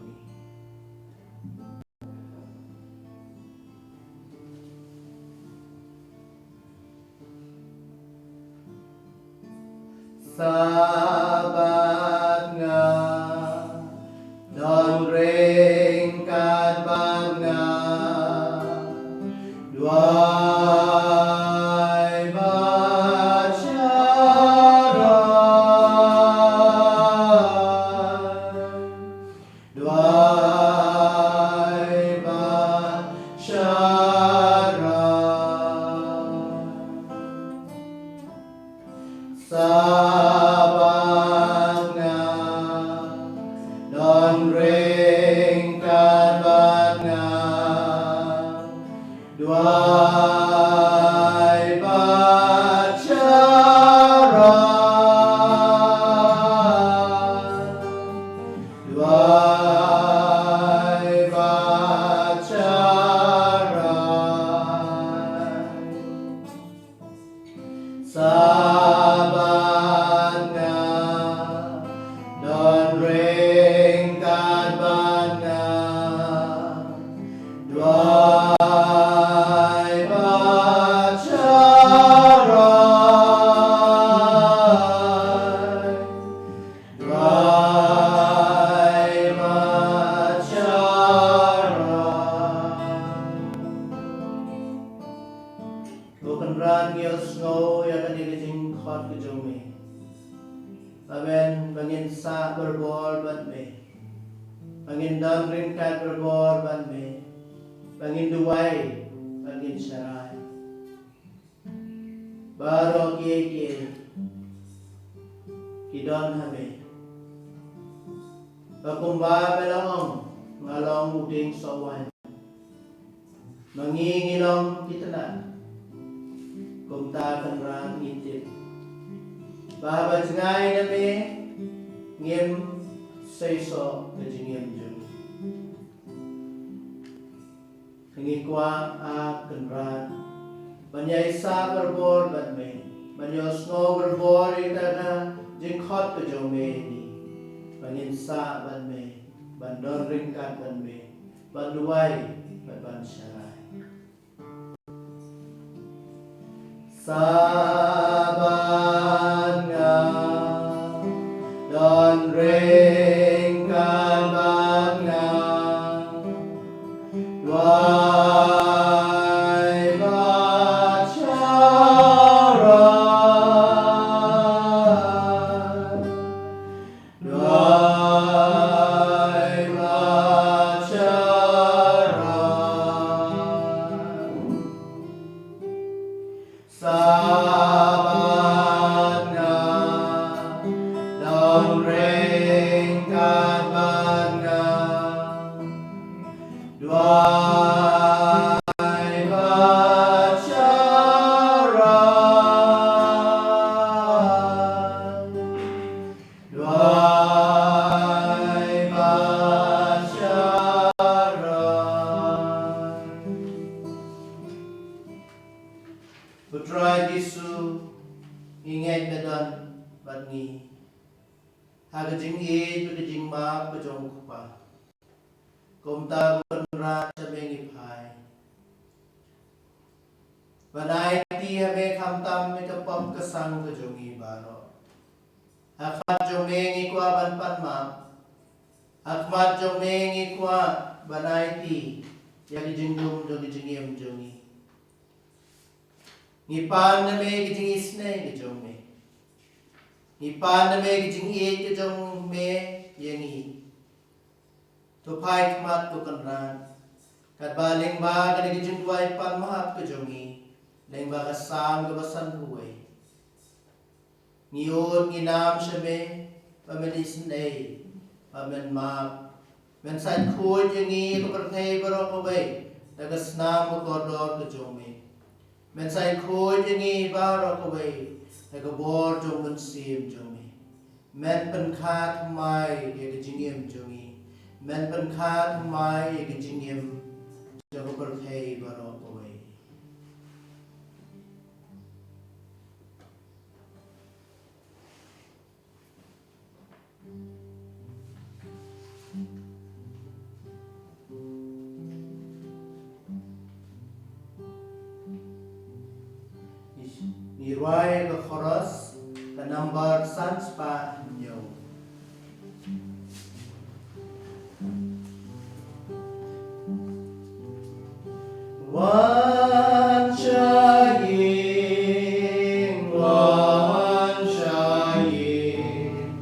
Sabat nga don ringkat ban nga duai bacara duai bacara Sabat nga don ringkat ban nga duai bacara duai bacara Sabat nga don ringkat ban nga duai bacara duai bacara Bukan ran gios ngo ya kan digijing khot ke jome. Amen bangin sa berbol ban me. Bangin dam ringkat berbol ban me. Bangin duai bangin syarai. Baro kie kidon hame. Pakumba melong ngalong uding sawan. Mangingilong kita na. Kumta kan rang ngitip. Bahaba jengay na me ngiem seiso na jengiem jeng. Ngikwa a kan rang. Banyay sa berbor ban me. Banyos ngo berbor ita na jengkhot ke jong me ni. Banyin sa ban me. Bandon ringkat ban me. Banduai ban syarai. Sabat nga don ringkat ban nga duai bacara duai bacara Sabat nga don ringkat ban nga duai bacara duai bacara Putra Yesu ingat medan bangi hagajing e pagajing ma pajong kupa kumta bunra sa mengi pai banai ti habe khamtam me kapam kasang kajongi baro akat jomengi kwa ban patma akmat jomengi kwa banai ti yagi jingdum jogi jingiem jongi Nipan na me gijing isne gijong me. Nipan na me gijing iit gijong me yangi. Tupai kmat tukanran. Kat baling ba gani gijing duai pan mahap gijong i. Leng ba kasam gabasan huway. Niyod nginam siya me. Pamen isne. Pamen map. Men saan kuod yangi kapartay barok away. Nagasnam ko kodor gijong me. men sai khoi jengi ba ro kawai he ka bor jong men sim jongi men pen kha thamai ye ka jingiem jongi men pen kha thamai ye ka jingiem jong per thei ba ro kawai ni ruai ka chorus ka number sans pa nyo One shining, one shining,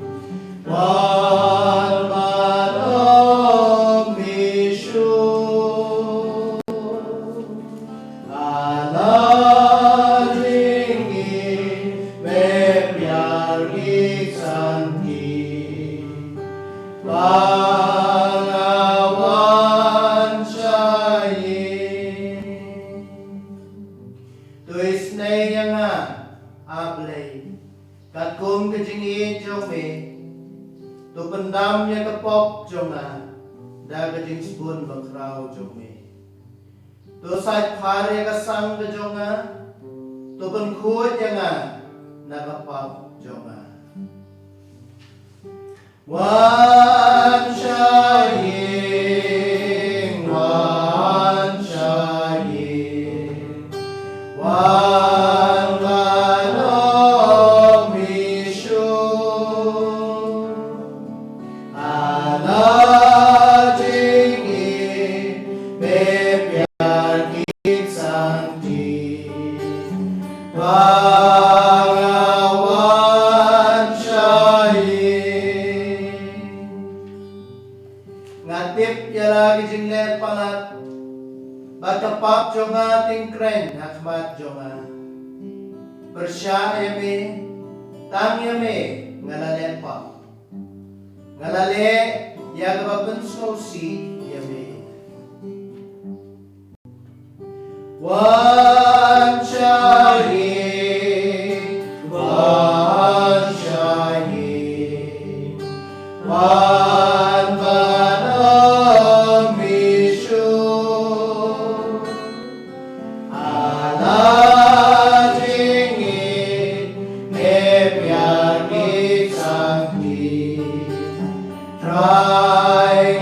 one manong mission. Allah jingi me pyar ki santi, bangawan shining. Tuis nay nga ablay kat kum ka jingi jome tu pendam ya kapok jonga da ka jing spoon bakrao jome tu sai phare ka sang ka jonga tu pen khut ya nga na kapok jonga one shining, one shining, one manong mission. Allah jingi me pyar ki santi, bangawan shining. Ngatip yala ki jinglet palat Batapap jonga tingkren hakmat jonga Persya yame Tang yame ngalale pap Ngalale yagababan sosi yame One shining, one shining, one manong mission. Allah jingi me pyar ki santi, try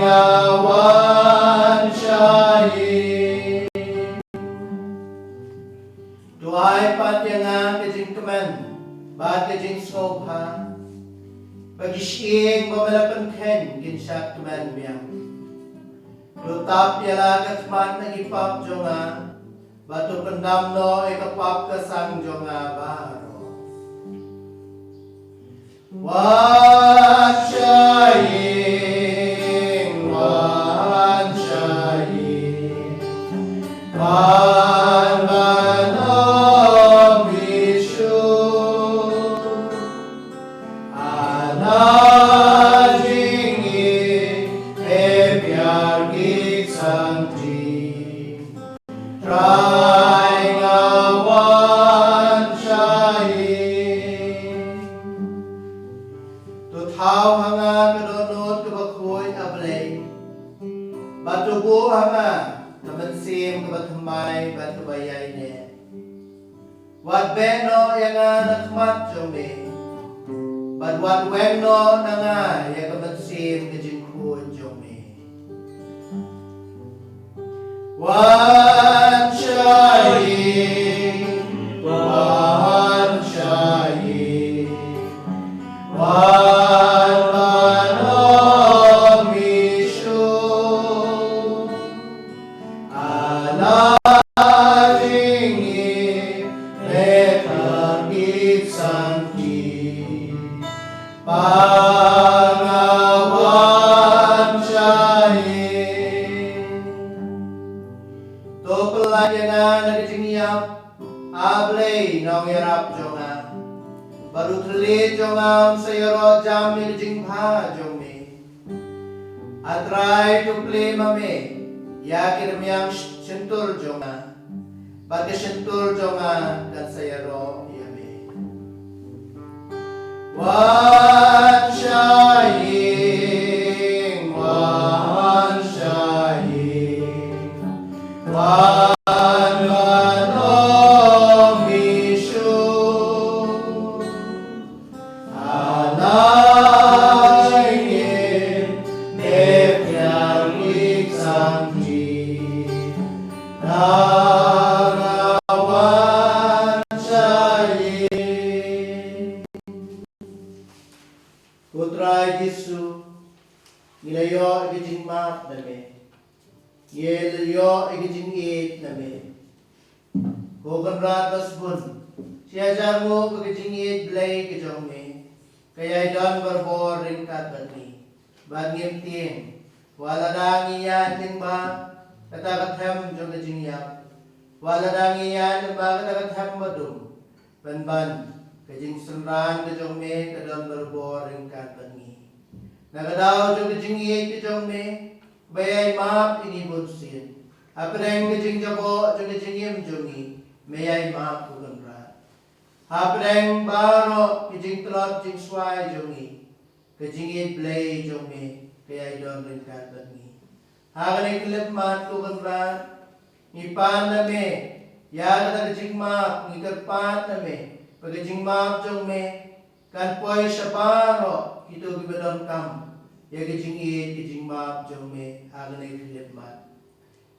one shining. Tuai pat yang kejing kemen, bat kejing skopha, bagi sieng pemelapan ken ginsyak kemen biang. Lutap yala katmat nagipap jonga, batu pendam no ikapap kasang jonga baro. One shining, one shining, one manong mission. Allah jingi me pyar ki santi, try one shining. Tu thao hanga kadonot kabakhoy ablay, batubo hanga kamansim kabathamay batubayay ne. Wat beno yanga nakmat jome, but wat weno nanga yakamansim kajingkun jome. One shining, one shining, one manong mission. Allah jingi me pyar ki santi, bangawan shining. To pelajaran nagajingyap ablay nong yarap jonga, baru teli jonga sayaro jam nagajing bha jongme. I try to play mame, yakir miyang sentur jonga, Pagkasentur jonga kan saya roh yame. One shining, one shining, one on Mishu, alangin nepyang iksamji, narawan shining. Putra Yesu, nilayo ikijing map name, nilayo ikijing it name. Hogan ratas bun, siya jango ikijing it blay kijong me, kaya don berbor ringkat bani, bangim ting, wala dangi yan ting ba, katakat jong ikijing yap, wala dangi yan ba katakat badum, ban kajing senran kajong me kadon berbor ringkat bani. Nakadaw jong kajing it kajong me, bayay map ini bunsin. Apreng kajing jabo jong kajing yem jongi, mayay map ugan rat. Apreng baro kajing telot jing sway jongi, kajing it blay jong me, kaya don ringkat bani. Hagan iklip mat ugan rat, ipan na me, yaga kajing map, ngikatpan na me, pagkajing map jong me, kan poy siya paro, ito gibadon kam, ya kajing it, kajing map jong me, hagan iklip mat.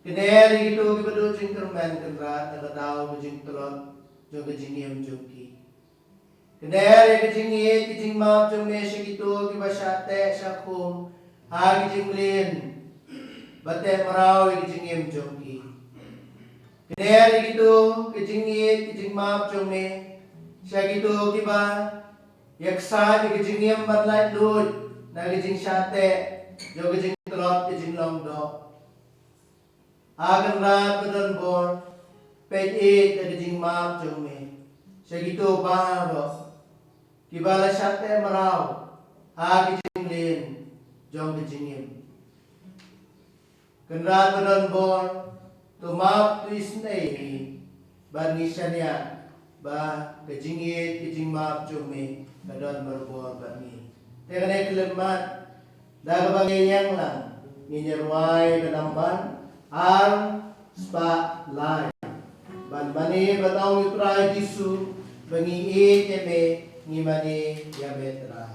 Kineri ito gibadon jing kermen kenrat, nakadaw kajing telot, jong kajing yem jong ki. Kineri kajing it, kajing map jong me, siya ito gibasyate, siya kum, hagi jing lin, bate maraw kajing yem jong ki. Kineri gitu, kajing it, kajing map jong me, siya gitu kiba yaksa di kajing yem badlay lud na kajing syate yo kajing telot kajing longdo agan rat badon bor page 8 na kajing map jong me siya gitu baro kiba la syate maraw ha kajing lin jong kajing yem kenrat badon bor tumap twist na bani siya niya ba kajing it kajing map jome kadon berbor bani tekane kelemat daga bangiyang lang nginyarway kanamban ar spa lai ban bani batong utray Yesu bangi it yame ngimani yametra.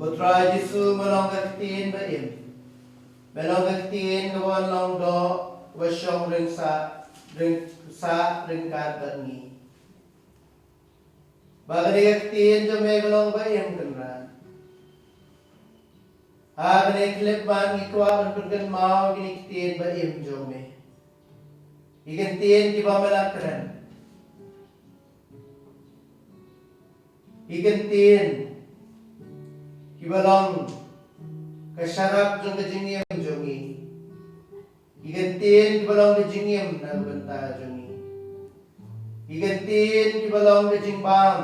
Putra Yesu melong kaktiin baim. Melong kaktiin kawan long do wasyong ring sa ring sa ringkat bangi. Bagay tin jo me galong ba em kanran. Agane klip ban ikwa kan mau gini tin ba em jo me. Ikan tin ki ba malakran. Ikan tin ki balong kasarap jong kajingiem jongi. Ikan tin ki balong kajingiem na benta jongi. Ikan tin ki balong kajingbam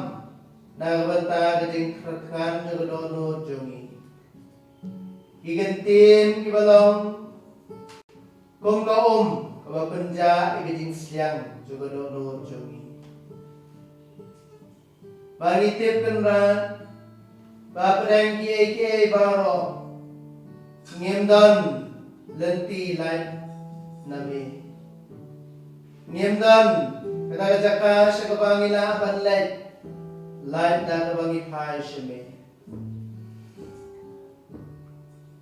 na benta kajing kratkan jogodono jongi. Ikan tin ki balong kong kabapenja ikajing siang jogodono jongi. Bangitip kenran bapadang kiai baro ngemdan lenti lain nami ngemdan kata jaka sakabangila panlet lain na kabangi phai sheme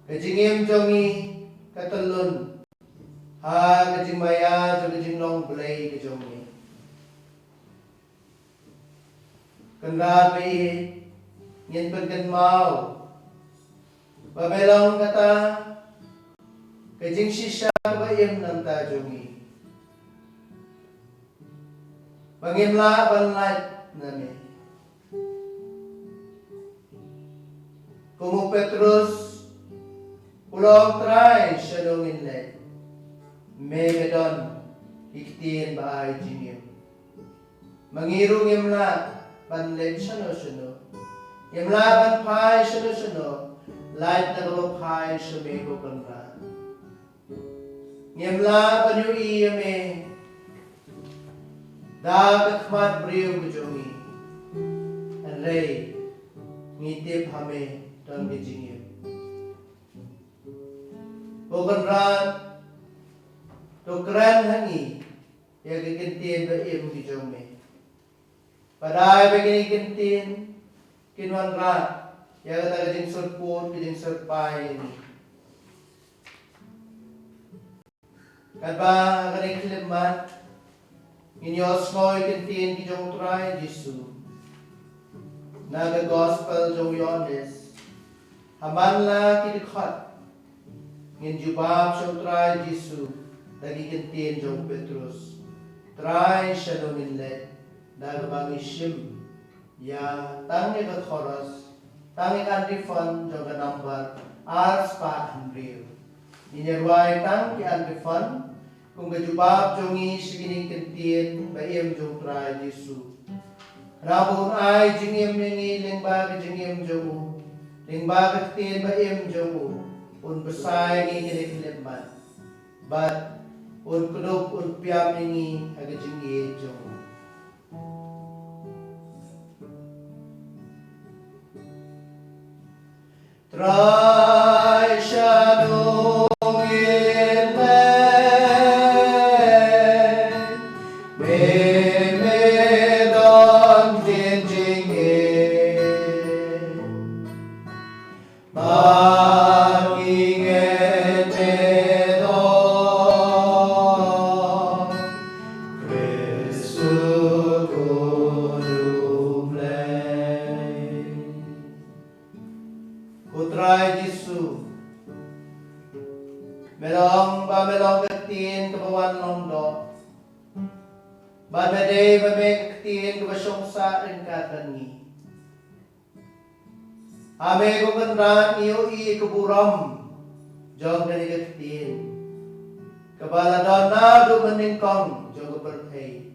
kajingem jongi katalun ha kajing maya kajing long blay kajongi kenrabi ngin pengen mau babelong kata kajing shisha bayem nam ta jongi bangimla banlat nami kumu Petrus ulong try shalongin let megedon iktin baay jingim mangirung imla banlet shano imla ban phai shano light na go phai shame go kanra imla banyu iyame da khmat briyo gujongi anrei ngite phame tang ge jingim go kanra to kran hangi ya ge kintin ba em gi jome padai begini kintin kinwan rat ya kata kajing surpun kajing surpai ini kadba kajing kilimat inyos ngoy kintin kijong try Jisu naga gospel jong yones hamanla kidikhat ngin jubab jong try Jisu lagi kintin jong Petrus try shalongin let naga bangi shim ya tangi ka khoras tangi ka refund joga number ars pa hundred inyarwai tang ki refund kung gajubab jongi sigini kentin bayem jong try Jisu rabun ai jingem nengi lengba jingem jomu lengba kentin bayem jomu un besai ni kileman but un kudup un piam nengi aga jingi jomu try shadow in me don changing barking at me don Christu kodu play Putray Jisu melong ketin kebawan londo badade babe ketin kebasong sa ringkatan ni ame ko kanran iyo i kuburam jong kani ketin kabaladon na do meningkong jong berpay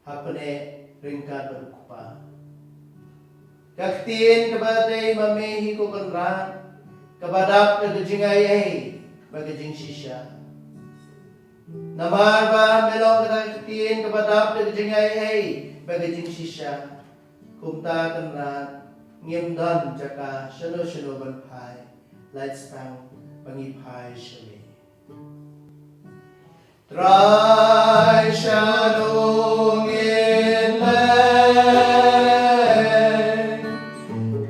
hapane ringkat berkupa kaktin kabadai mamehi ko kanran kabadap na gajingay ay magajing sisya namar ba melong kaktin kabadap na gajingay ay magajing sisya kumta kanran ngimdan jaka shano banpai lifestyle pangipai shame try shanong in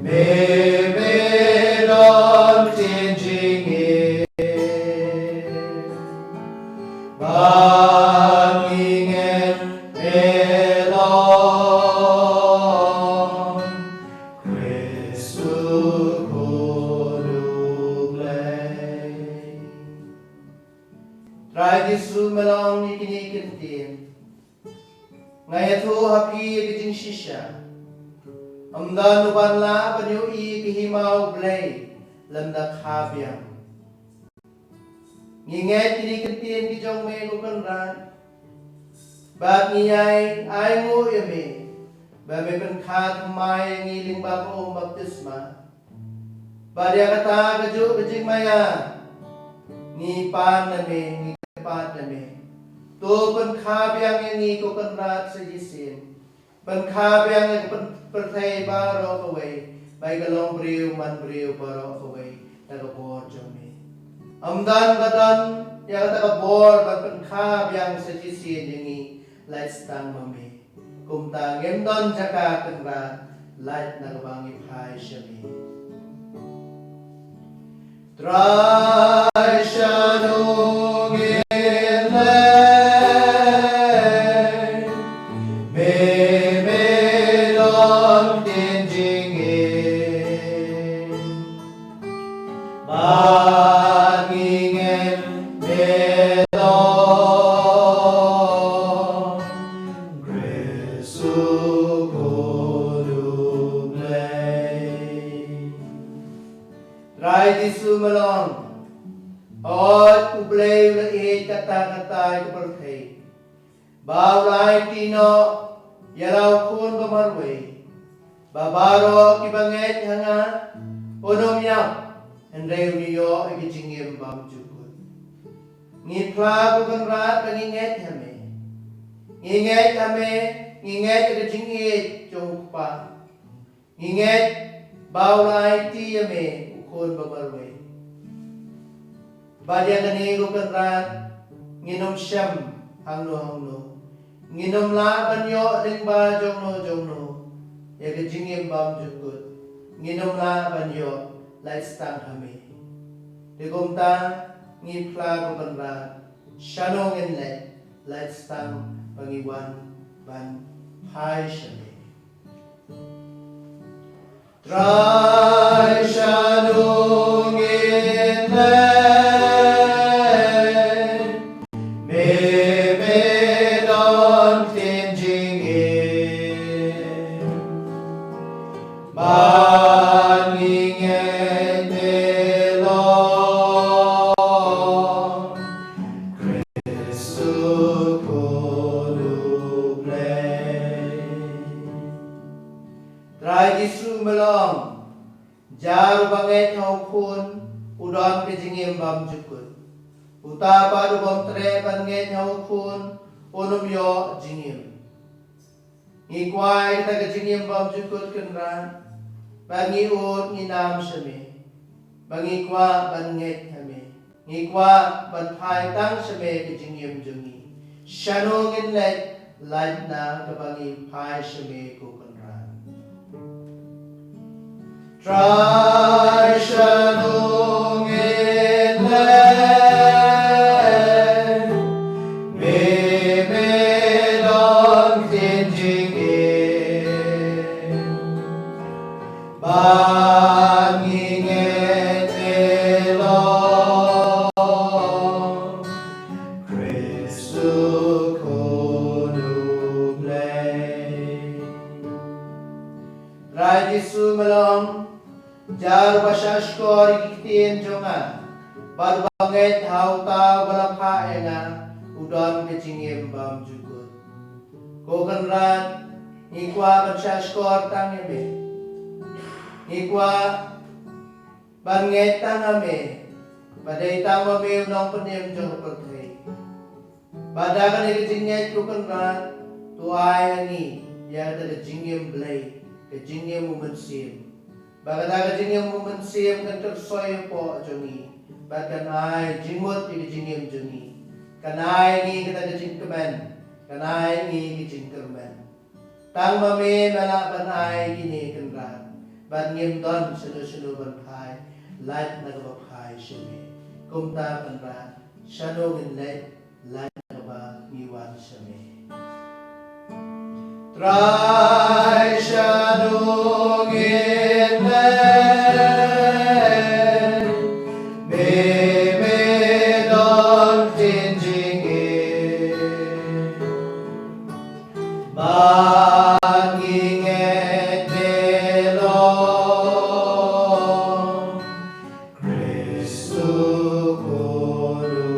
Maybe don't changing it, banging ngai thu happy ke jing shisha amdan nuban la banyu I ke himau blai lamda khabiam ngingai tiri ketien ki jong me ko kan ran bat ngai ai ngo yeme ba me kan khat mai ngiling ba ko baptisma ba dia kata keju kejing maya ni pan na me ni pan na me to kan khabiam ni ko kan rat sa jisin ban khabiam kan perthai ba ro ko we bai ka long briu man briu ba ro ko we ta ko bor jong me amdan badan ya kata ka bor ban kan khabiam sa jisin ni lai stang ma me kum ta ngem don jaka kan ra lai na ka bangi phai shami Trai shanung ilai me me long tin jing in ban ngin me long Kristu kodu play Trai disu malong Ot ublay ula kata-kata ko perthei Bao rai tino Yalaw kun bamarwe Babaro kibanget hanga Unom yam Henday uniyo ikijingim bam jukut Ngipla ko kan rat panginget hame Nginget hame Nginget ikijingit jungpa Nginget Bao rai ti yame Ukun bamarwe Badya kani ko kan rat Nginom siyam hangno Nginom la banyo lingba jongno Yaga jingim bam jukut Nginom la banyo Laistang hami Digumta ngipla ko kan rat Shanong inlet Laistang pangiwan ban hai shami Try shanong inlet Udon ke jingim bam jukut Uta padu bom tre banget hau kun Unum yo jingim Ngikwai ta ke jingim bam jukut kenra Bangi ut nginam shame Bangi kwa banget hame Ngikwa ban phai tang shame ke jingim jungi Shano ngin let Light na ke bangi phai shame ko kenra Try shanong inlet Me long tin jing in Ban nginget elong Kristu kodu play Rai Jisu melong Jar basas ko rikitin jonga Bad banget hauta balakha enga Udon kecingim bam jukut Ko kanran Nikwa basas ko tangeme Nikwa banget tangame Badai tamame unong penim jong perthei Badakan ikicingit ko kanran Tuay hangi Yang ada kecingim blay Kecingim umensim Bagada jingim mumensim kan tersoy po jongi baganai jingmut di jingim jongi kanai ni kita jing kemen kanai ni jing kemen tang mame mala banai gini kenran ban ngim don selu ban phai light na ba phai shime kumta kanran shano in light na ba miwan shime try shano Banginget belo Kristu kuruglay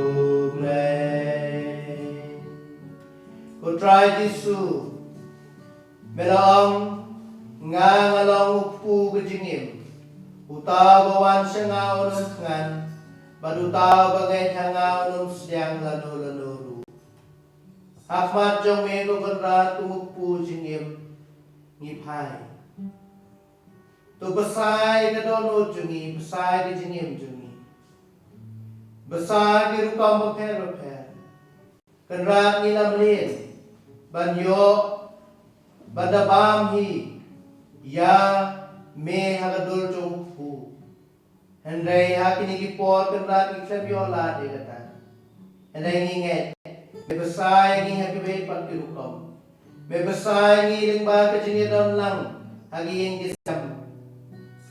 Kutray Disu Melong ngalong upu kejingim Utaw bawan siya nga unong ngan Badutaw bagay nga unong siyang lano-lanoro Ahmad jong me ko konra tumupu jingim ngipay. Tu besai ke dono jungi, besai ke jingim jungi. Besai ke rukam beper. Konra ni lamlin. Banyo badabam hi ya me hagadul jong pu. Hendai hakini ki por konra ki sabiola de kata. Hendai nginget Bebesai ni hagi baik pagi rukam. Bebesai ni lingba kejing don lang hagi yang kisam.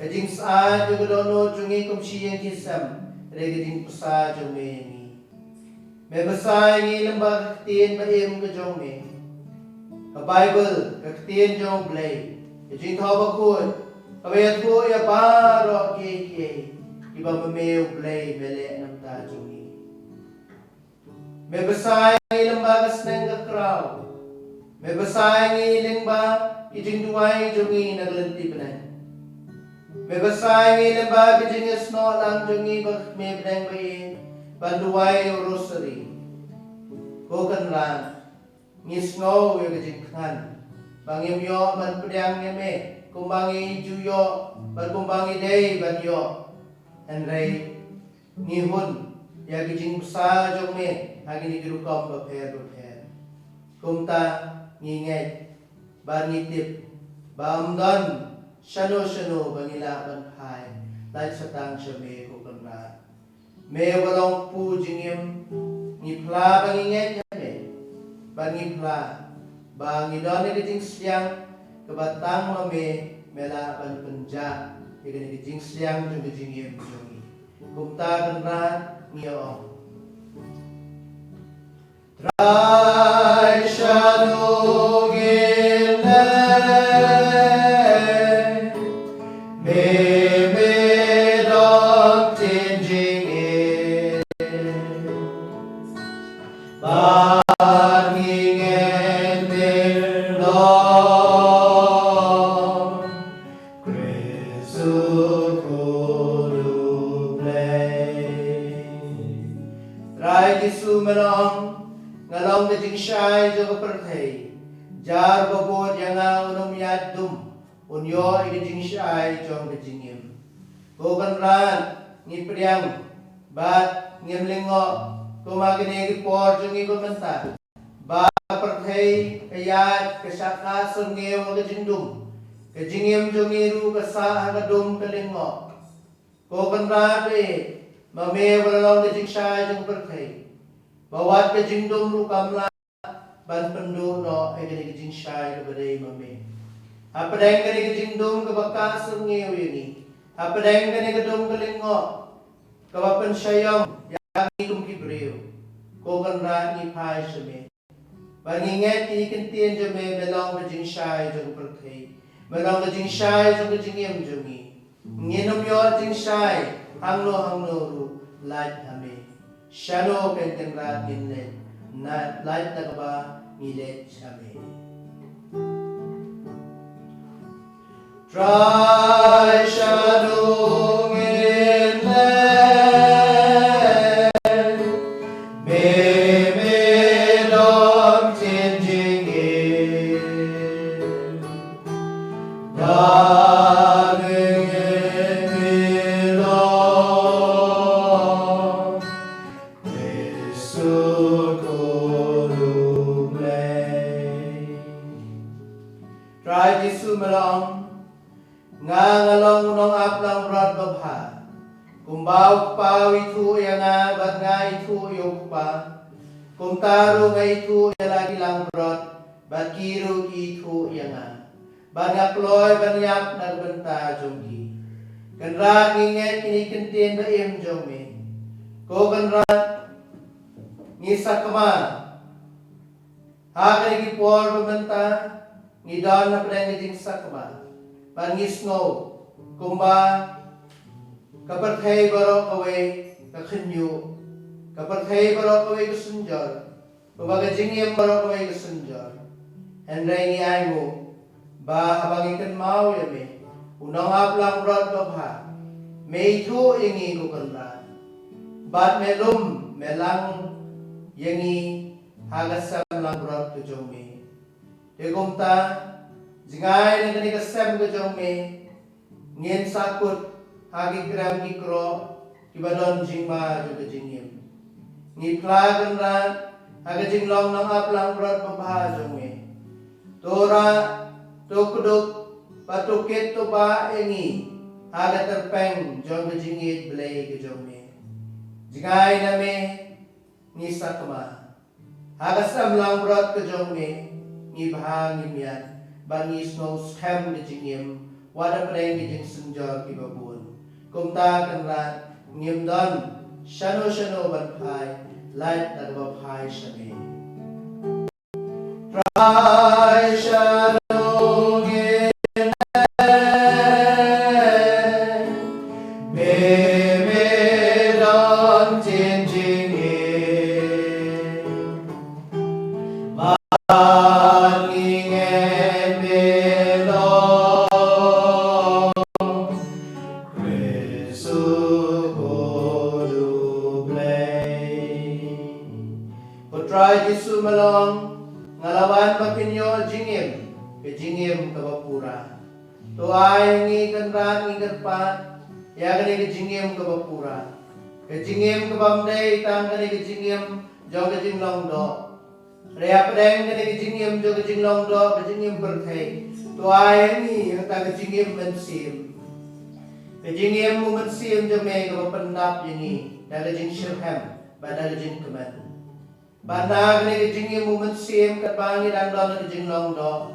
Kejing sa juga dono jungi kumsi yang kisam. Regejing pesa jungi ni. Bebesai ni lingba ketien baim kejong me. Ka Bible ketien jong blay. Kejing thau bakut. Kabayat ko ya baro ke. Iba memeu blay bele namta jungi. Bebesai lembaga seneng kekrau. Bebesai ngiling ba ijing duai jungi naglenti benang. Bebesai lembaga ijing sno lang jungi bak me benang bayi banduai rosary. Kokan ran ngisno yo ijing kan. Bangim yo ban pedang me kumbangi juyo ban kumbangi dei ban yo. Andrei nihun ya ijing besar jong me hagi ni girukam beper. Kumta nginget banitip bamdan shano bangila banpai lai satang shame ko kanra me walong pu jingim ni pla banginget me bangi pla bangi don ni jing siang kebatang mame mela ban penja ni jing siang jung jingim jungi kumta kanra ngiyo Try shadow gile me dog changing banging and long Kristu kudu play Try Disu melong ngalong na jing siyay jo kapertay jar babod yanga unom yadum unyo igajing siyay jo ang gajingim bukan ran ngipriang bat ngimlingo kumaginigi por jo ngi komenta ba kapertay kayat kasaka sungew gajingdum gajingim jo ngiru kasa hagadum kalingo bukan ran mame walalong na jing siyay jo kapertay Bawat kejingdom rukam la ban pendu no egani kejing syai kepada mame. Apa deng kani kejingdom ke bakas ngew ini. Apa deng kani kedom kelingo ke bapen syayong yang kum kibreu. Ko kan ra ni pai shme. Ban nginget ni kentien jeme belong kejing syai jong perthei. Belong kejing syai jong kejing yem jongi. Nginom yo jing syai hangno ru lait ame. Shadow kenten rat inlet na light na ba nilet sabi Try shadow inlet me dog changing it Try Disu melong ngalong nong aplang rod babha kumbau pa itu yang bat nga itu yok pa kumtaru nga itu yang lagi lang rod bat kiru itu yang banyak ploy banyak nagbenta jongki kanra nginget kini kentien ba im jongme ko kanra ngisa kama Hakani ki por pementa ngidon na pedang jing sakba. Pangis ngo kumba kaperthai baro kawe kakhenyu kaperthai baro kawe kusunjor. Kumbaga jingiem baro kawe kusunjor. Hendrai ni aimu ba habangikan mau ya me. Unang aplang rod babha. Meitu ingi kukanra. Bat melum melang yangi hagasam lang rod kujong me. Tegumta jingai na kani kasam kujong me. Ngien sakut hagi gram kikro kibadon jingma juga jingim. Ngipla kanra haga jinglong nang aplang rod babha jong me. Tora tukduk patukit to ba engi haga terpeng jong kejingit belai kejong me. Jingai na me ngisak ma. Haga samlang brot kejong me ngibha ngimian bangis no scam kejingim wada preng kejing senjor kibabun. Kumta kanran ngimdon shano banpai light na babai shame. Try shadow in me don changing it. Banging and me long Krisu kodu play. Potray Jisu malong ngalawan mapinyo jingim ke jingim kabapura to ay ngi kanran ngi karpat ya kani ke jingim kabapura ke jingim kabamday tang kani ke jingim jo ke jinglong do rea pedeng kani ke jingim jo ke jinglong do ke jingim berthai to ay ngi ta ke jingim mensim ke jingim mu mensim jo me kabapendap yangi da ke jing shirham bada ke jing keman Bandang ni kejingim mumen sim kat bangi dan don kejing long do.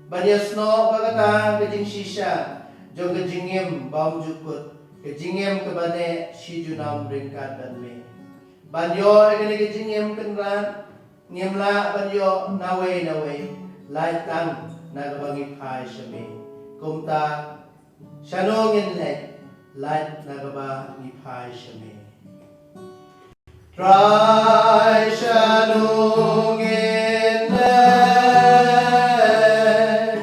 Badia sno bagata kejing shisha jong kejingim bam jukut kejingim kebane si junam ringkat dan me. Banyo ni kejingim kenran ngimla banyo nawe lai tang na kabangi pai shame. Kumta shanongin lai na kabangi pai shame. Try shanung in there,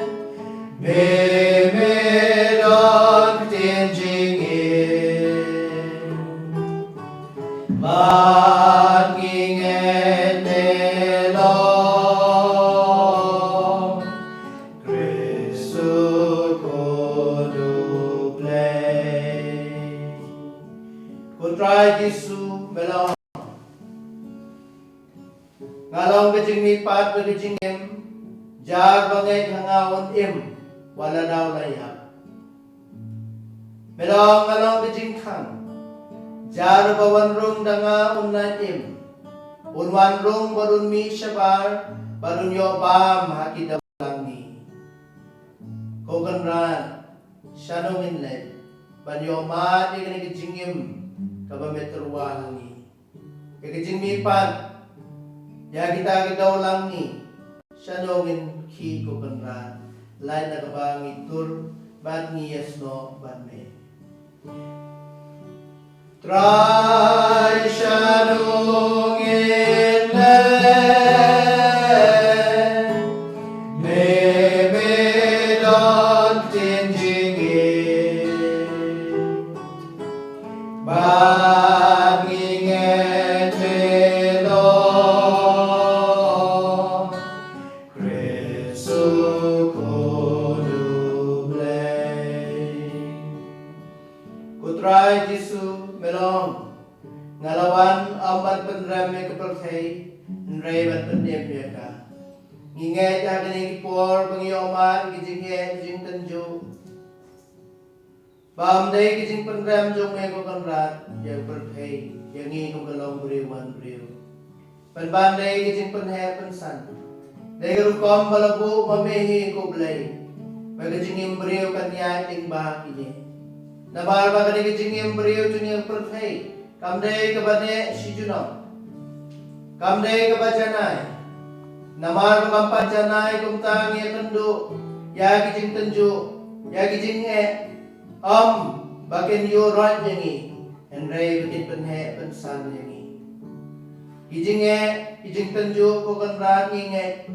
me don changing in, banging and long, Kristu kodu play. Could try Jisu melong. Ngalong kejing mipat kejing im jar bangai hangawon im wala daw layak. Melong ngalong kejing kang jar bawan rung danga unna im unwan rung barun mi syabar barun yo bam haki dalangi. Koganran shanong inlet ban yo ma di kejing im kabameterwa hangi. Kejing mipat ya kita ulang ni shanongin ki ko kanran lain na kabangi tur bad ni yasno bad me try shanongin me don changing it banging and Try Jisu melong ngalawan amat penrame keperthai nreban pendem mereka ngingai ta kini kipor pengioma kijinge kijing tenju bamdai kijing penram jong me ko kanrat yang perthai yang ngi ko galong briwan briu penbandai kijing penher pensan dai ru kom balabu mamehi ko blai bagajing imbriu kanya ting bahakini Nabar bagani kejing yang beriu juni yang perthai, kamdai kebane si junam, kamdai kebajanai, Namar kampan janai kumtang ya kendu ya kijing tenju ya kijing bagian yo rot yangi Henry bikin penhe pensan yangi kijing tenju ko kan rat nge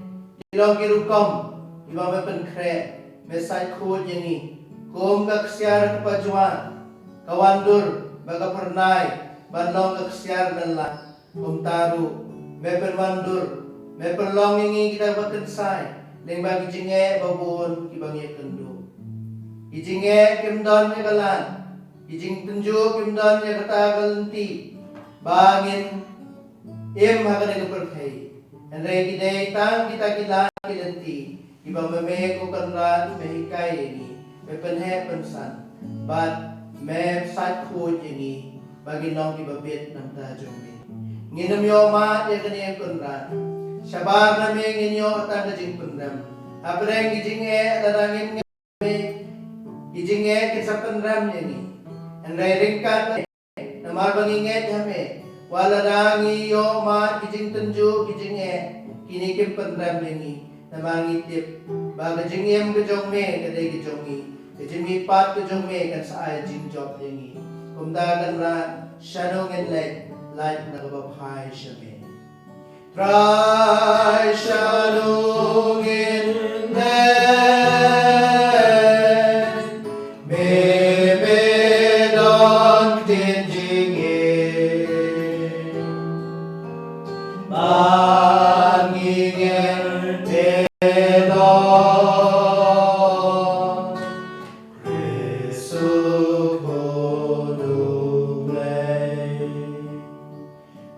ilong kirukom iba me penkre mesai khod yangi kom ka ksyar kepajuan kawandur baga pernai banlong ka ksyar nala kumtaru me perwandur me perlong yangi kita bakensai leng bagi jinge babun kibangi kendu kijinge kimdon ne kalan kijing tenju kimdon ne kata galenti bangin hakane keperkai andre kidai tang kita kilan kilenti ibang meme ko kanran mehikai ini me penhe pensan bat me sat khod ini bagi nong ibabet nam ta jombe nginam yo ma ya kane kanran Sabar na may nginyo at ang kajing penram. Apreng kijinge darangin me kijinge kisah penram ni. Andai ringkat na marbanginget hame. Wala rangi yo ma kijing tenju kijinge kini kim penram ni. Na mangitip baga jingem kejong me kadai kejongi. Kejimi pat kejong me kan sa ay jing job ni. Kumdagan ran shanong and light na kababhay siya me. Try shadowing in there, maybe don't tinging in, banging in head on,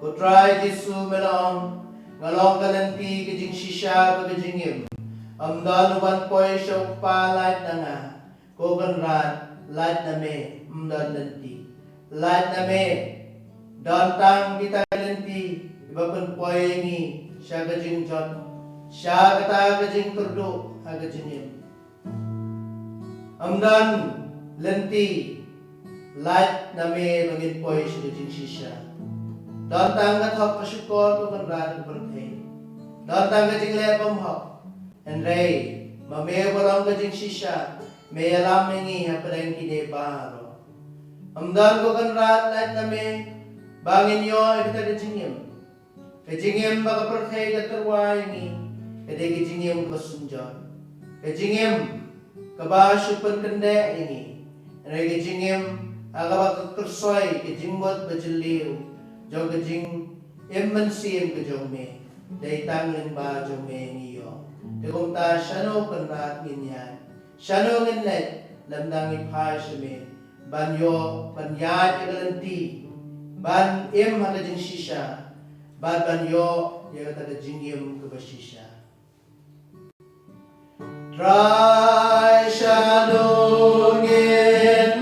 Go try this melon. Ngalong kalanti kajing shisha kajing im. Amdan uban poy syok pa light na nga. Kogan rat light na me amdan lanti. Light na me dantang kita kalanti ibapun poy ni sya kajing jot. Sya kata kajing kurdo ha kajing im. Amdan lanti light na me bagin poy sya kajing shisha. Dantang kathok pasyukor kogan rat berkay. Dantang kajing lepam hok. Andrei, mamaya walang kajing shisha. May alam mengi haparang kide paro. Amdan kogan rat light na me bangin yo ikita kajingim. Kajingim baka berkay katarway ni. Kade kajingim kasunjot. Kajingim kabasyupan kande ini. Andrei kajingim agak kersoy kajingbot bajeliw. Jo kajing immensim kajong me day tangling ba jong me niyo tegom ta shano kanrat nginyan shano nginlet lamdang ipha shame banyo panyat igalanti ban im hakajing shisha ban banyo yaga kajing im kabashisha try shano nginlet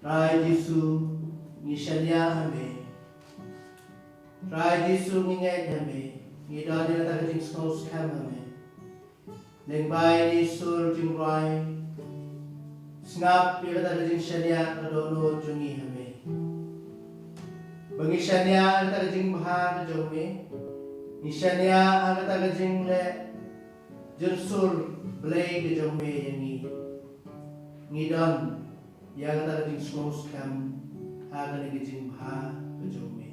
Rai Jisu nishanya hame, Rai Jisu nginget hame, ngidon dia tak kajing skos kam hame, neng bai ni sur jing rai, ngap dia kata kajing shania kadono jungi hame, bangi shania kata kajing bahar kajome, ni shania kata kajing le jursur blay kajome yangi, ngidon ya kata kajing smos kam akan kajing bha kajome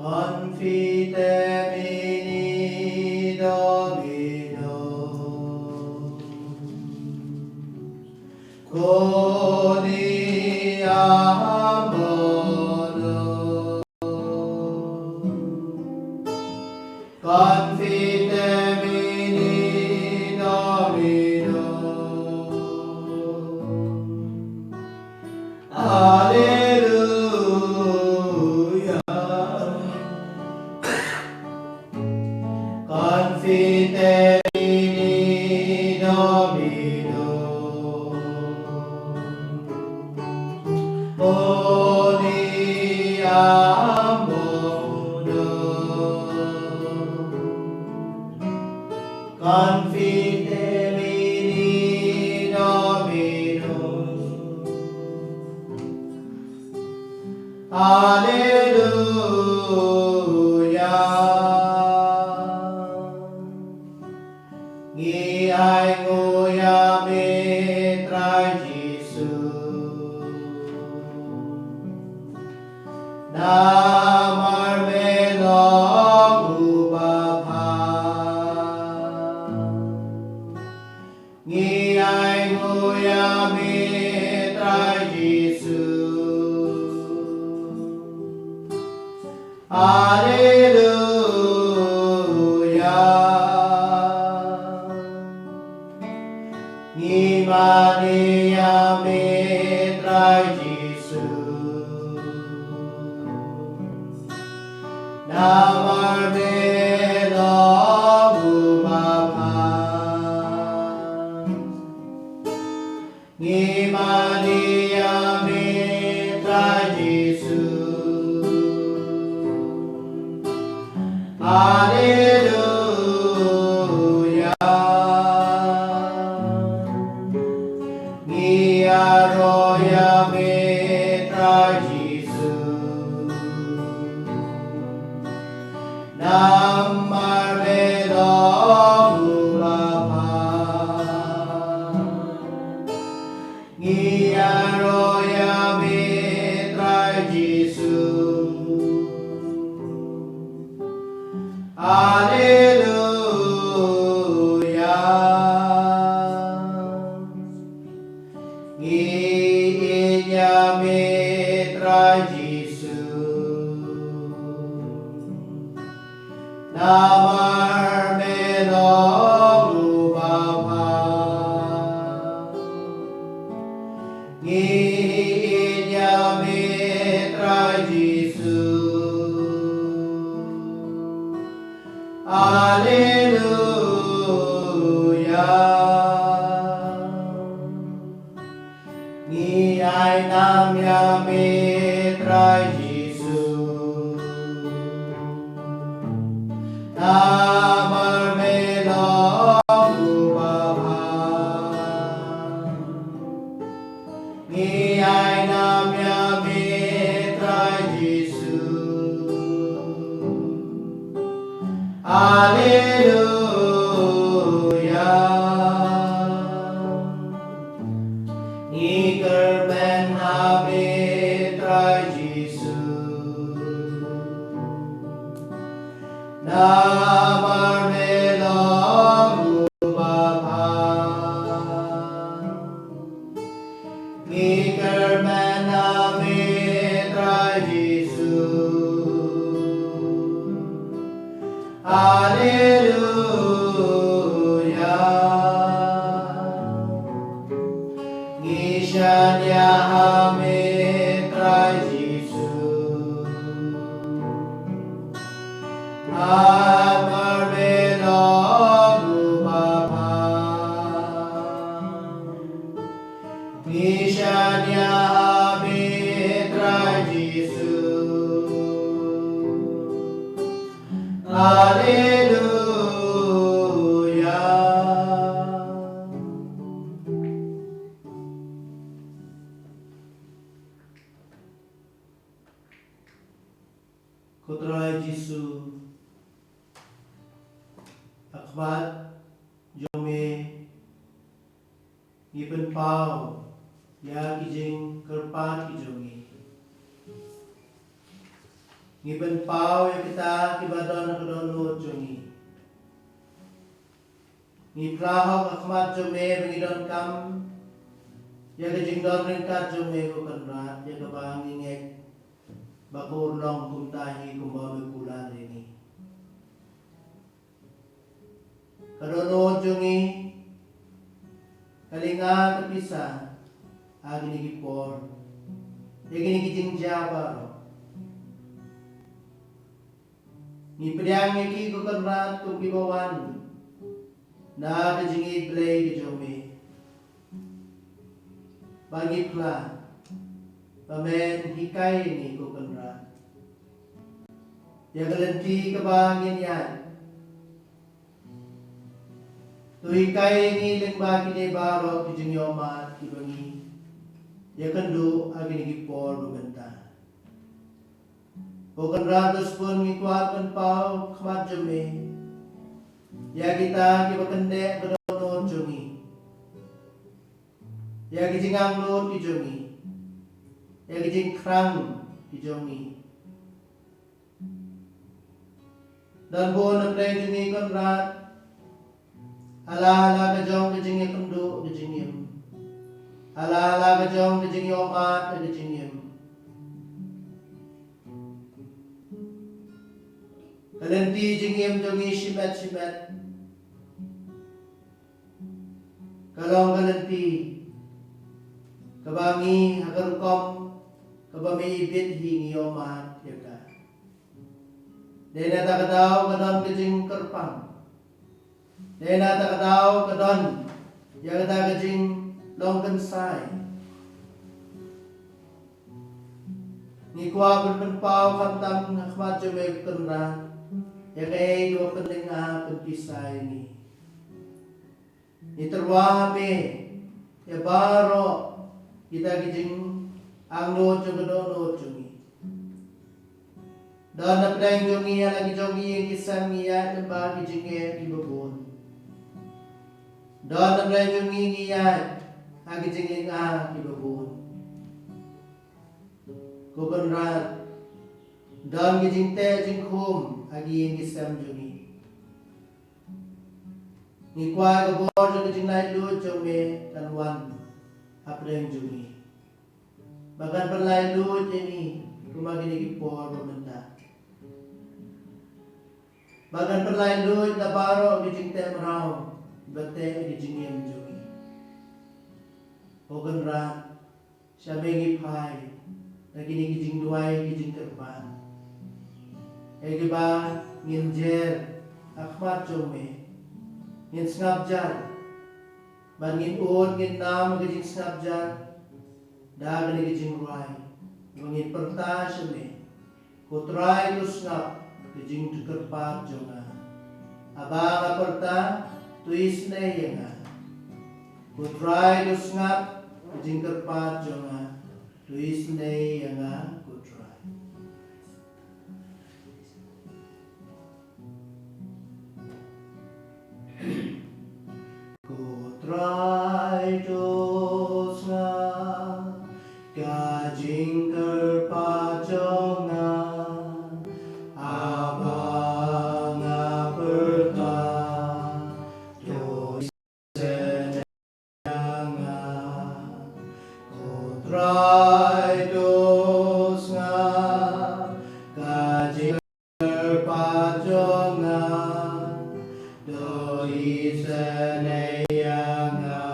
confite mini domino koni amono confite mini domino Hallelujah. Confide vini Dominus. Alleluia. Ngiai ngoya metra Jesu. Namar melong ubapa. Ngiai ngoya metra Jesu. Alleluia. Ngimania metra Jesu. Namar melong ubapa. Ngimania metra Jesu. Alleluia. Ngiaroya metra Jesu. Namar melong ubapa. Ngiaroya metra Jesu. Alleluia. Ngiinya metra Jesu. Namar melong ubapa. Ngiinya metra Jesu. Alleluia. Ngiai namya metra Jesu. Namar melong ubapa. Ngiai namya metra Jesu. Alleluia. Ngikerben ha metra Jesu. Namar melong ubapa. Ngikerben ha metra Jesu. Alleluia. Ngishanya ha metra Jesu. Namar melong ubapa. Ngishanya ha metra Jesu. Alleluia. Kutrai Jesu. Akbat Jome Gipen Pau Ya Kijing Kerpat Kijongi Gipen Pau Ya kita Kibadon Kedono Jongi Ni Prahok Akmat Jome Bengidon Kam Ya Kijing Don Ringkat Jome Kukenrat Ya Kabang Ingek Bakur Long Kumtahi Kumbawi Kulan ini Kadono Jongi Kalinga Kapisa Agini Gipor Yagini Kijing Jawa Ni Pediang Yaki Kukenrat Kukibawan Na Kijingi Blay Kijome Bagi Pla Pamen Hikai Ni Kukenrat Yagalenti Kabangin Yan Tui kai ni lengba kini baro ki jing yomat ki bangi. Ya kendu agini ki por bebenta. Bukan ratus pun ngikuatkan pau kemat jeme. Ya kita ki bakende bedono jungi. Ya ki jingang lut ki jungi. Ya ki jing krang ki jungi. Dan buon na play jungi kon rat. Ala ka jong ka jingi kendu ka jingim. Ala ka jong ka jingi omat ka jingim. Kalenti jingim jongi shimet. Kalong kalenti. Kabangi hakarukom. Kabami ibit hingi omat yaka. Dena takadaw kadon kajing kerpang. Dena takadaw kadon yaka kajing longkan sai. Ni kwa berpenpau kamtam khmat jome kenra. Yaka ay dua penting penpisai ni. Ni terwame ya baro kita kajing ang lo jogodono jungi. Dan napdang jungi lagi jungi yang kisah niat lembah kijinge di babon. Dan napdang jungi niat lagi jingling di babon. Kubenrat dan kijing te jingkum lagi yang kisah jungi. Ni kuai kabor jungi jing naik lu jungi kanwan apdang jungi. Bahkan perlain lu ini rumah gini kipor membenda. Bahkan perlain lu na baro gijing te merau bete gijing yang jungi. Hogan rat syabegi pai lagi ni gijing duai gijing terpan. Ege ba nginjer akhmat jome ngin snapjar ban ngin ud ngin nam gijing snapjar. Dah kena kejing ruai, mungkin pertas ni, kutrai tu snap kejing terkepat jonga. Abang perta tuis ne yenga, kutrai tu snap kejing terkepat jonga, tuis ne yenga kutrai. Kutrai tu snap. Kajing kerpajonga abang aperta tuis senanga kutrai dosnga kajing kerpajonga tuis senanga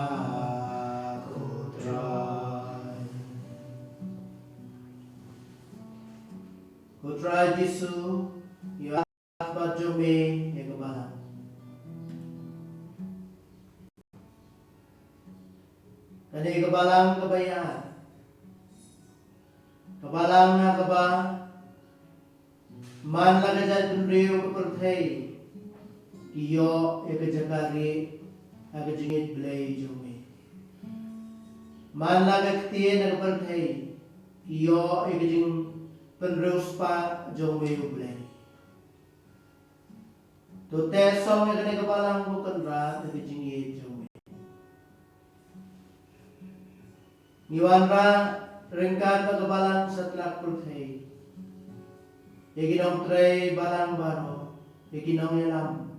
Putra Yesu, ya bajome ya kebalang. Kani kebalang kebayaan. Kebalang na keba. Man la kajat penriu keperthai. Iyo ya kejakari aga jingit belai jome. Man la kakti na keperthai. Iyo ya kejing penrus pa jome ublay. To tesong yang kena kebalang bukan rat tapi jingit jome. Niwan ra ringkat pa kebalang setelah pulthai. Yakinong tray balang baro. Yakinong yalam.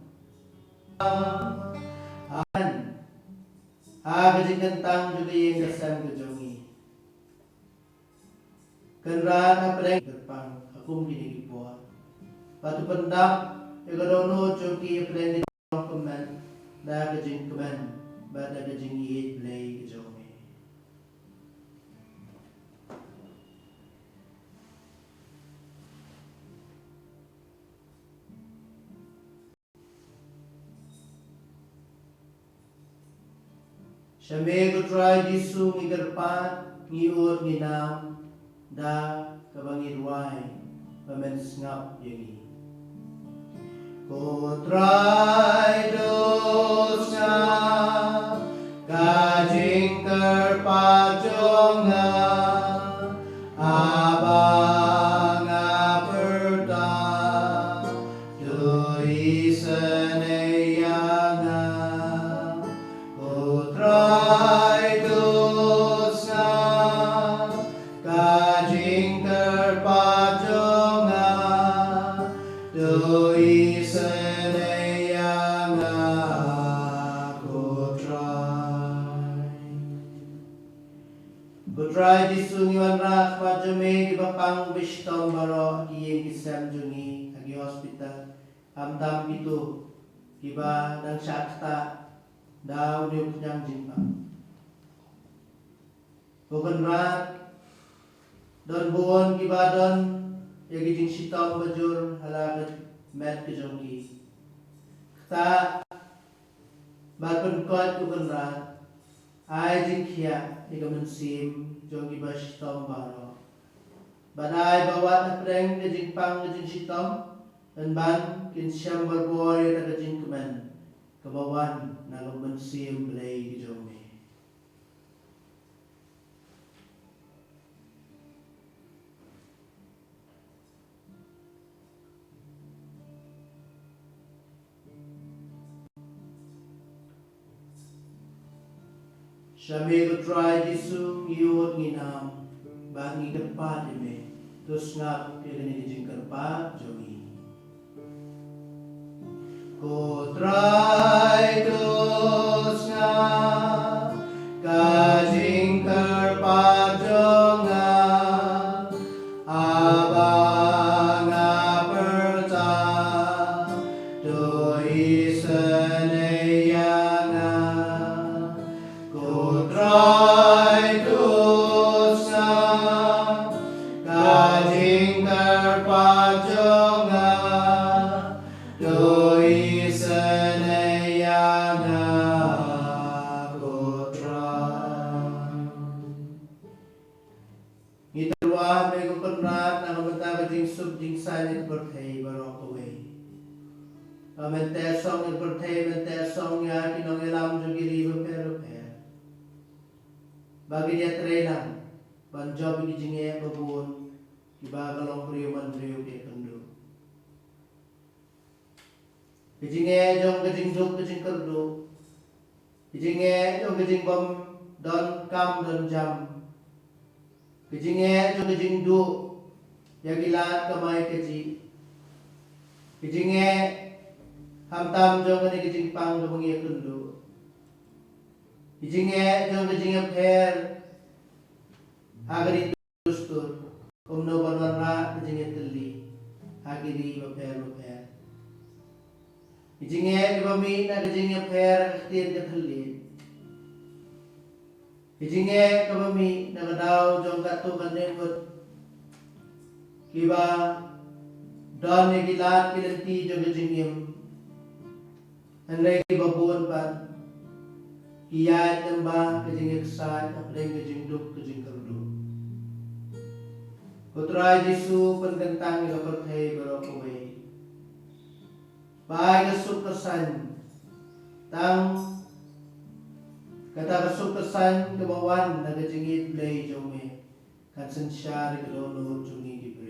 Kajing kentang juga yang kesan kejongi. Kenraan apa yang terpang aku begini kipuan. Batu pendap ekonomi joki apa yang kemen dah kejing kemen pada kejing iit play kejomi. Syame ko try disu ngigerpat ngiur nginam da kabangirwai pamen ngap yengi Putrai dosnya kajing kerpajonga abang aperta doi seneyanga Putrai dosnya kajing kerpajonga doi Putrai disungiwan rak majame di bapang bistom baro iye kisam jungi agi hospital amtam itu kiba dan syakta daw di punyang jimpang bukan rat don buon kiba don yagi jing sitom bajur halagat met kejongi ta bakun kot bukan rat ai jing kia ika mensim jongi basitom baro badai bawat apreng ke jing pang ke jing sitom dan ban kin syam berboy ke jing kemen kebawan na mensim belai ke jongi Syami Putrai Jisu yud nginam bangi kerpa deme terus ngap kini dijing kerpa jongi Putrai terus ngap kajing kerpa jonga abang aperta doi seneyanga Putrai dosa kajing kerpajonga doi seneyanga Putrai Ngiterwah mego penrat na kamenta kajing sub jing salit berthei barok away Amente song berthei mente song ya kinong elam jogili bapero bagi dia terelang banjob di jinge babun kiba kalong priuman priu ke kendu kijinge jong kejing juk kejing kerdu kijinge jong kejing bom don kam don jam kijinge jong kejing du yagilat kamai keji kijinge hamtam jong kejing pang do mengi kendu Ijinge jong kejinge pher agari dustur umno banwarna kejinge teli agiri bapher Ijinge kibami na kejinge pher khtir ke teli Ijinge kibami na kadaw jong katu kanembut kiba don gilat kilenti jong kejingem Andai babun pan Iyat nembah kejing eksat apreng kejing duk kejing kerdu Putrai Jisu penkentang ila perthei barokaway Bai kesuk kesan Tang Kata kesuk kesan kebawan na kejingit blay jome Kan sensyari kedono jungi gibreu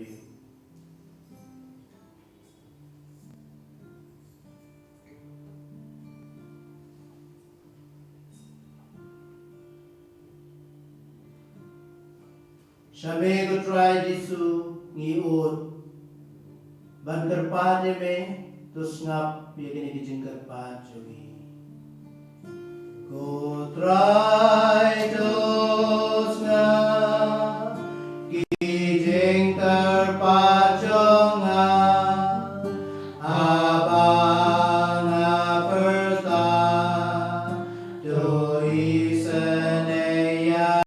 Syame Putrai Jisu ngiut ban kerpa deme terus ngap biar kini dijing kerpa jogi Putrai terus ngap kijing kerpa jonga abang aperta doi seneya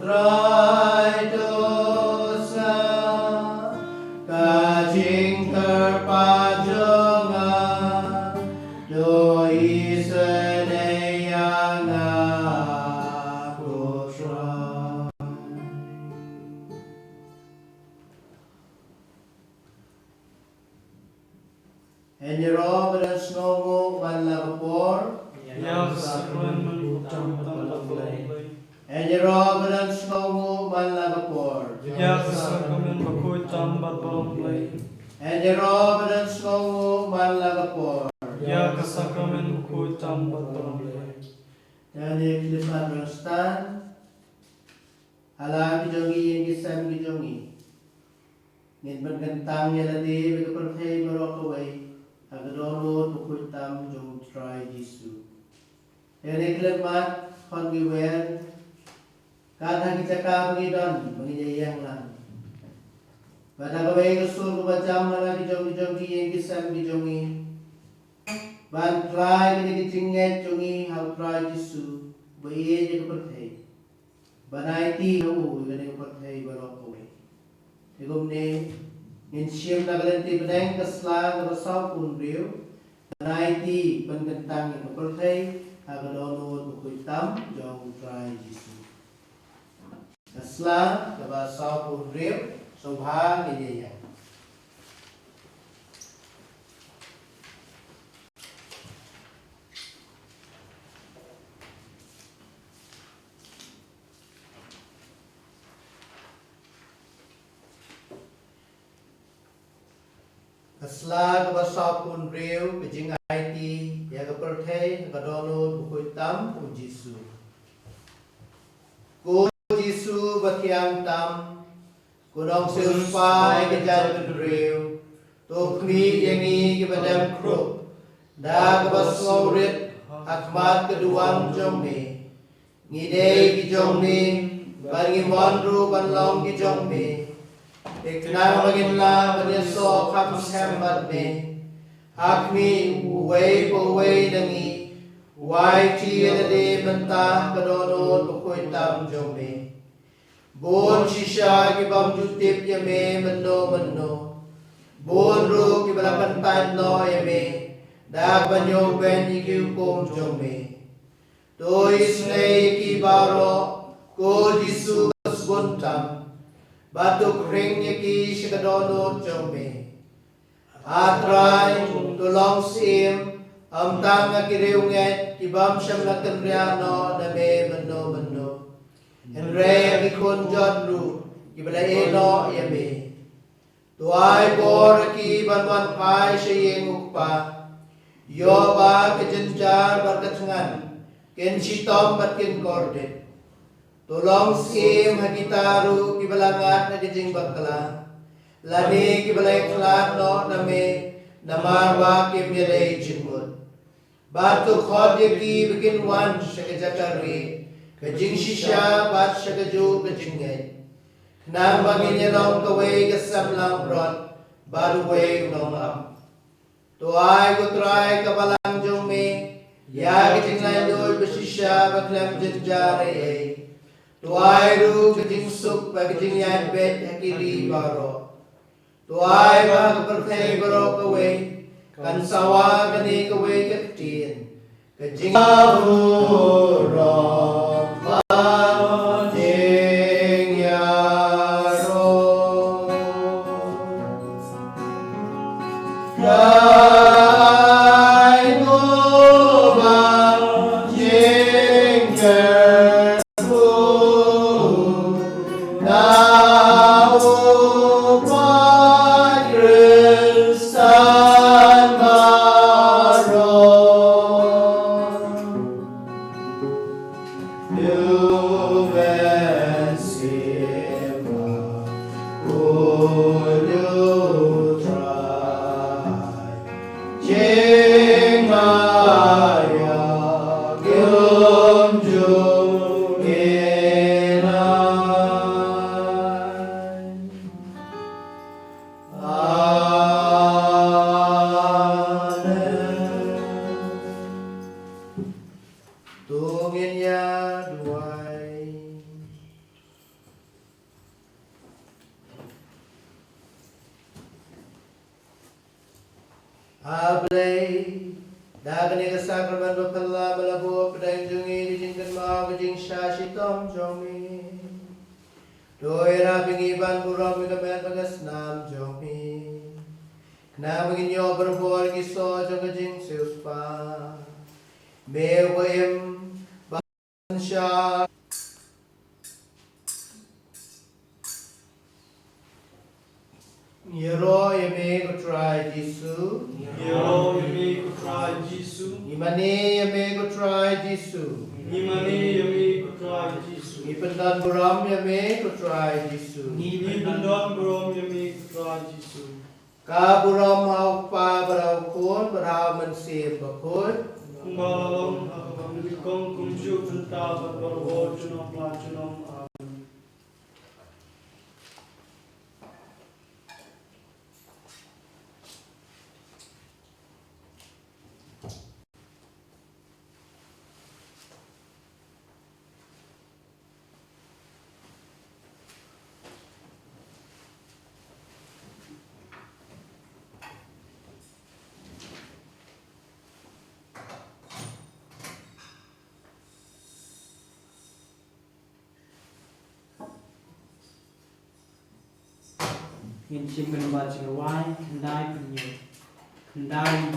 Putrai dosa kajing kerpajonga doi seneyanga Putrai man lavapor. Ya sakramen mengucam tanpa boleh. Enjero badan songo man lavapor. Ya sakramen mengucam tanpa boleh. Enjero badan songo man lavapor. Ya sakramen mengucam tanpa boleh. Yani kilimat rastan. Ala kijongi yang kisam kijongi. Ngin bergentang ya ladi berkepertai merokawai. Agadonot bukuitam jong try Jisu. Yani kilimat kongiwen. Kadang kita kabangidon mengijayang lang. Pada kawai kesul kubacam ala kijongi yang kisam kijongi. Ban try kini kicingget jongi how try Jisu. Bayi je kepertai. Banaiti hawu gani kepertai barokawai. Igom ne insiam nagalanti benang kesla ngerasau pun riu. Banaiti penggentang yang kepertai agadonot buku hitam jauh try Jisu. Kesla ngerasau pun riu sobha ngejaya. Kesla kebasau pun riu kejing IT ya kepertai agadonot buku hitam pun Jisu. Ku Jisu bakiam tam kunong silpa kejar kedriu to kri yangi kebadam krup da kebasau rit akmat keduang jombe ngidei ki jombe bangi mondru banlong ki jombe ikna maginla banyaso kam sembat me akmi uwei uwei dangi wai chi de mentah kadonot bukoy tam jombe bon shisha ki bam jutip ya me mendo bon ru ki balapan tan no ya me da banyo ben ki kom jombe to isne ki baro ko Jisu kasbontam batuk ring yaki shikadono jombe atrai tulong sim amtang akiriunget ibam syam lakenriano name mendo enre ikon jodru ibala eno yame tuai bor ki banwan pai shayeng ukpa yoba kejenjar barkatangan ken shitom batkin kordet tolong sim hakitaru kibalangat na kijing bakla lani kibalay klan no name namarwa kim yalay jimut batu khod yaki bikin wan shakajakari kajing shisha bat shakaju kajingay nang bagin yalong kaway kasam lang rot baru way unong am tuay kutray kabalang jong me ya kijing layoy basisha baklam jinjari tuai ru kejing suk bagi kejing yan bet hakili baro tuai mag perthai baro kawe kan sawa kani kawe ketin kejing ro jing yaro kai no ba jing Ablay dagani ka sakramen bakala malabo pedang jungi dijingkan ma bejing syashitom jomi doira bingiban buram ikamet bagas nam jomi Na menginyo berbor kiso jong jing seuspa. Me wem bansha. Yero yeme ko try Jisu. Yero yemi ko try Jisu. Imani yeme ko try Jisu. Imani yemi ko try Jisu. Ipendan buram yeme ko try Jisu. Ni bendon brom yemi ko try Jisu. Ka buram hau pa barau kun barau mensim bakun. Kumbalalong akabamlikong kumsyu penta berborbo cunom la cunom. Ngin chim kan ba ching wai kendai penyu kendai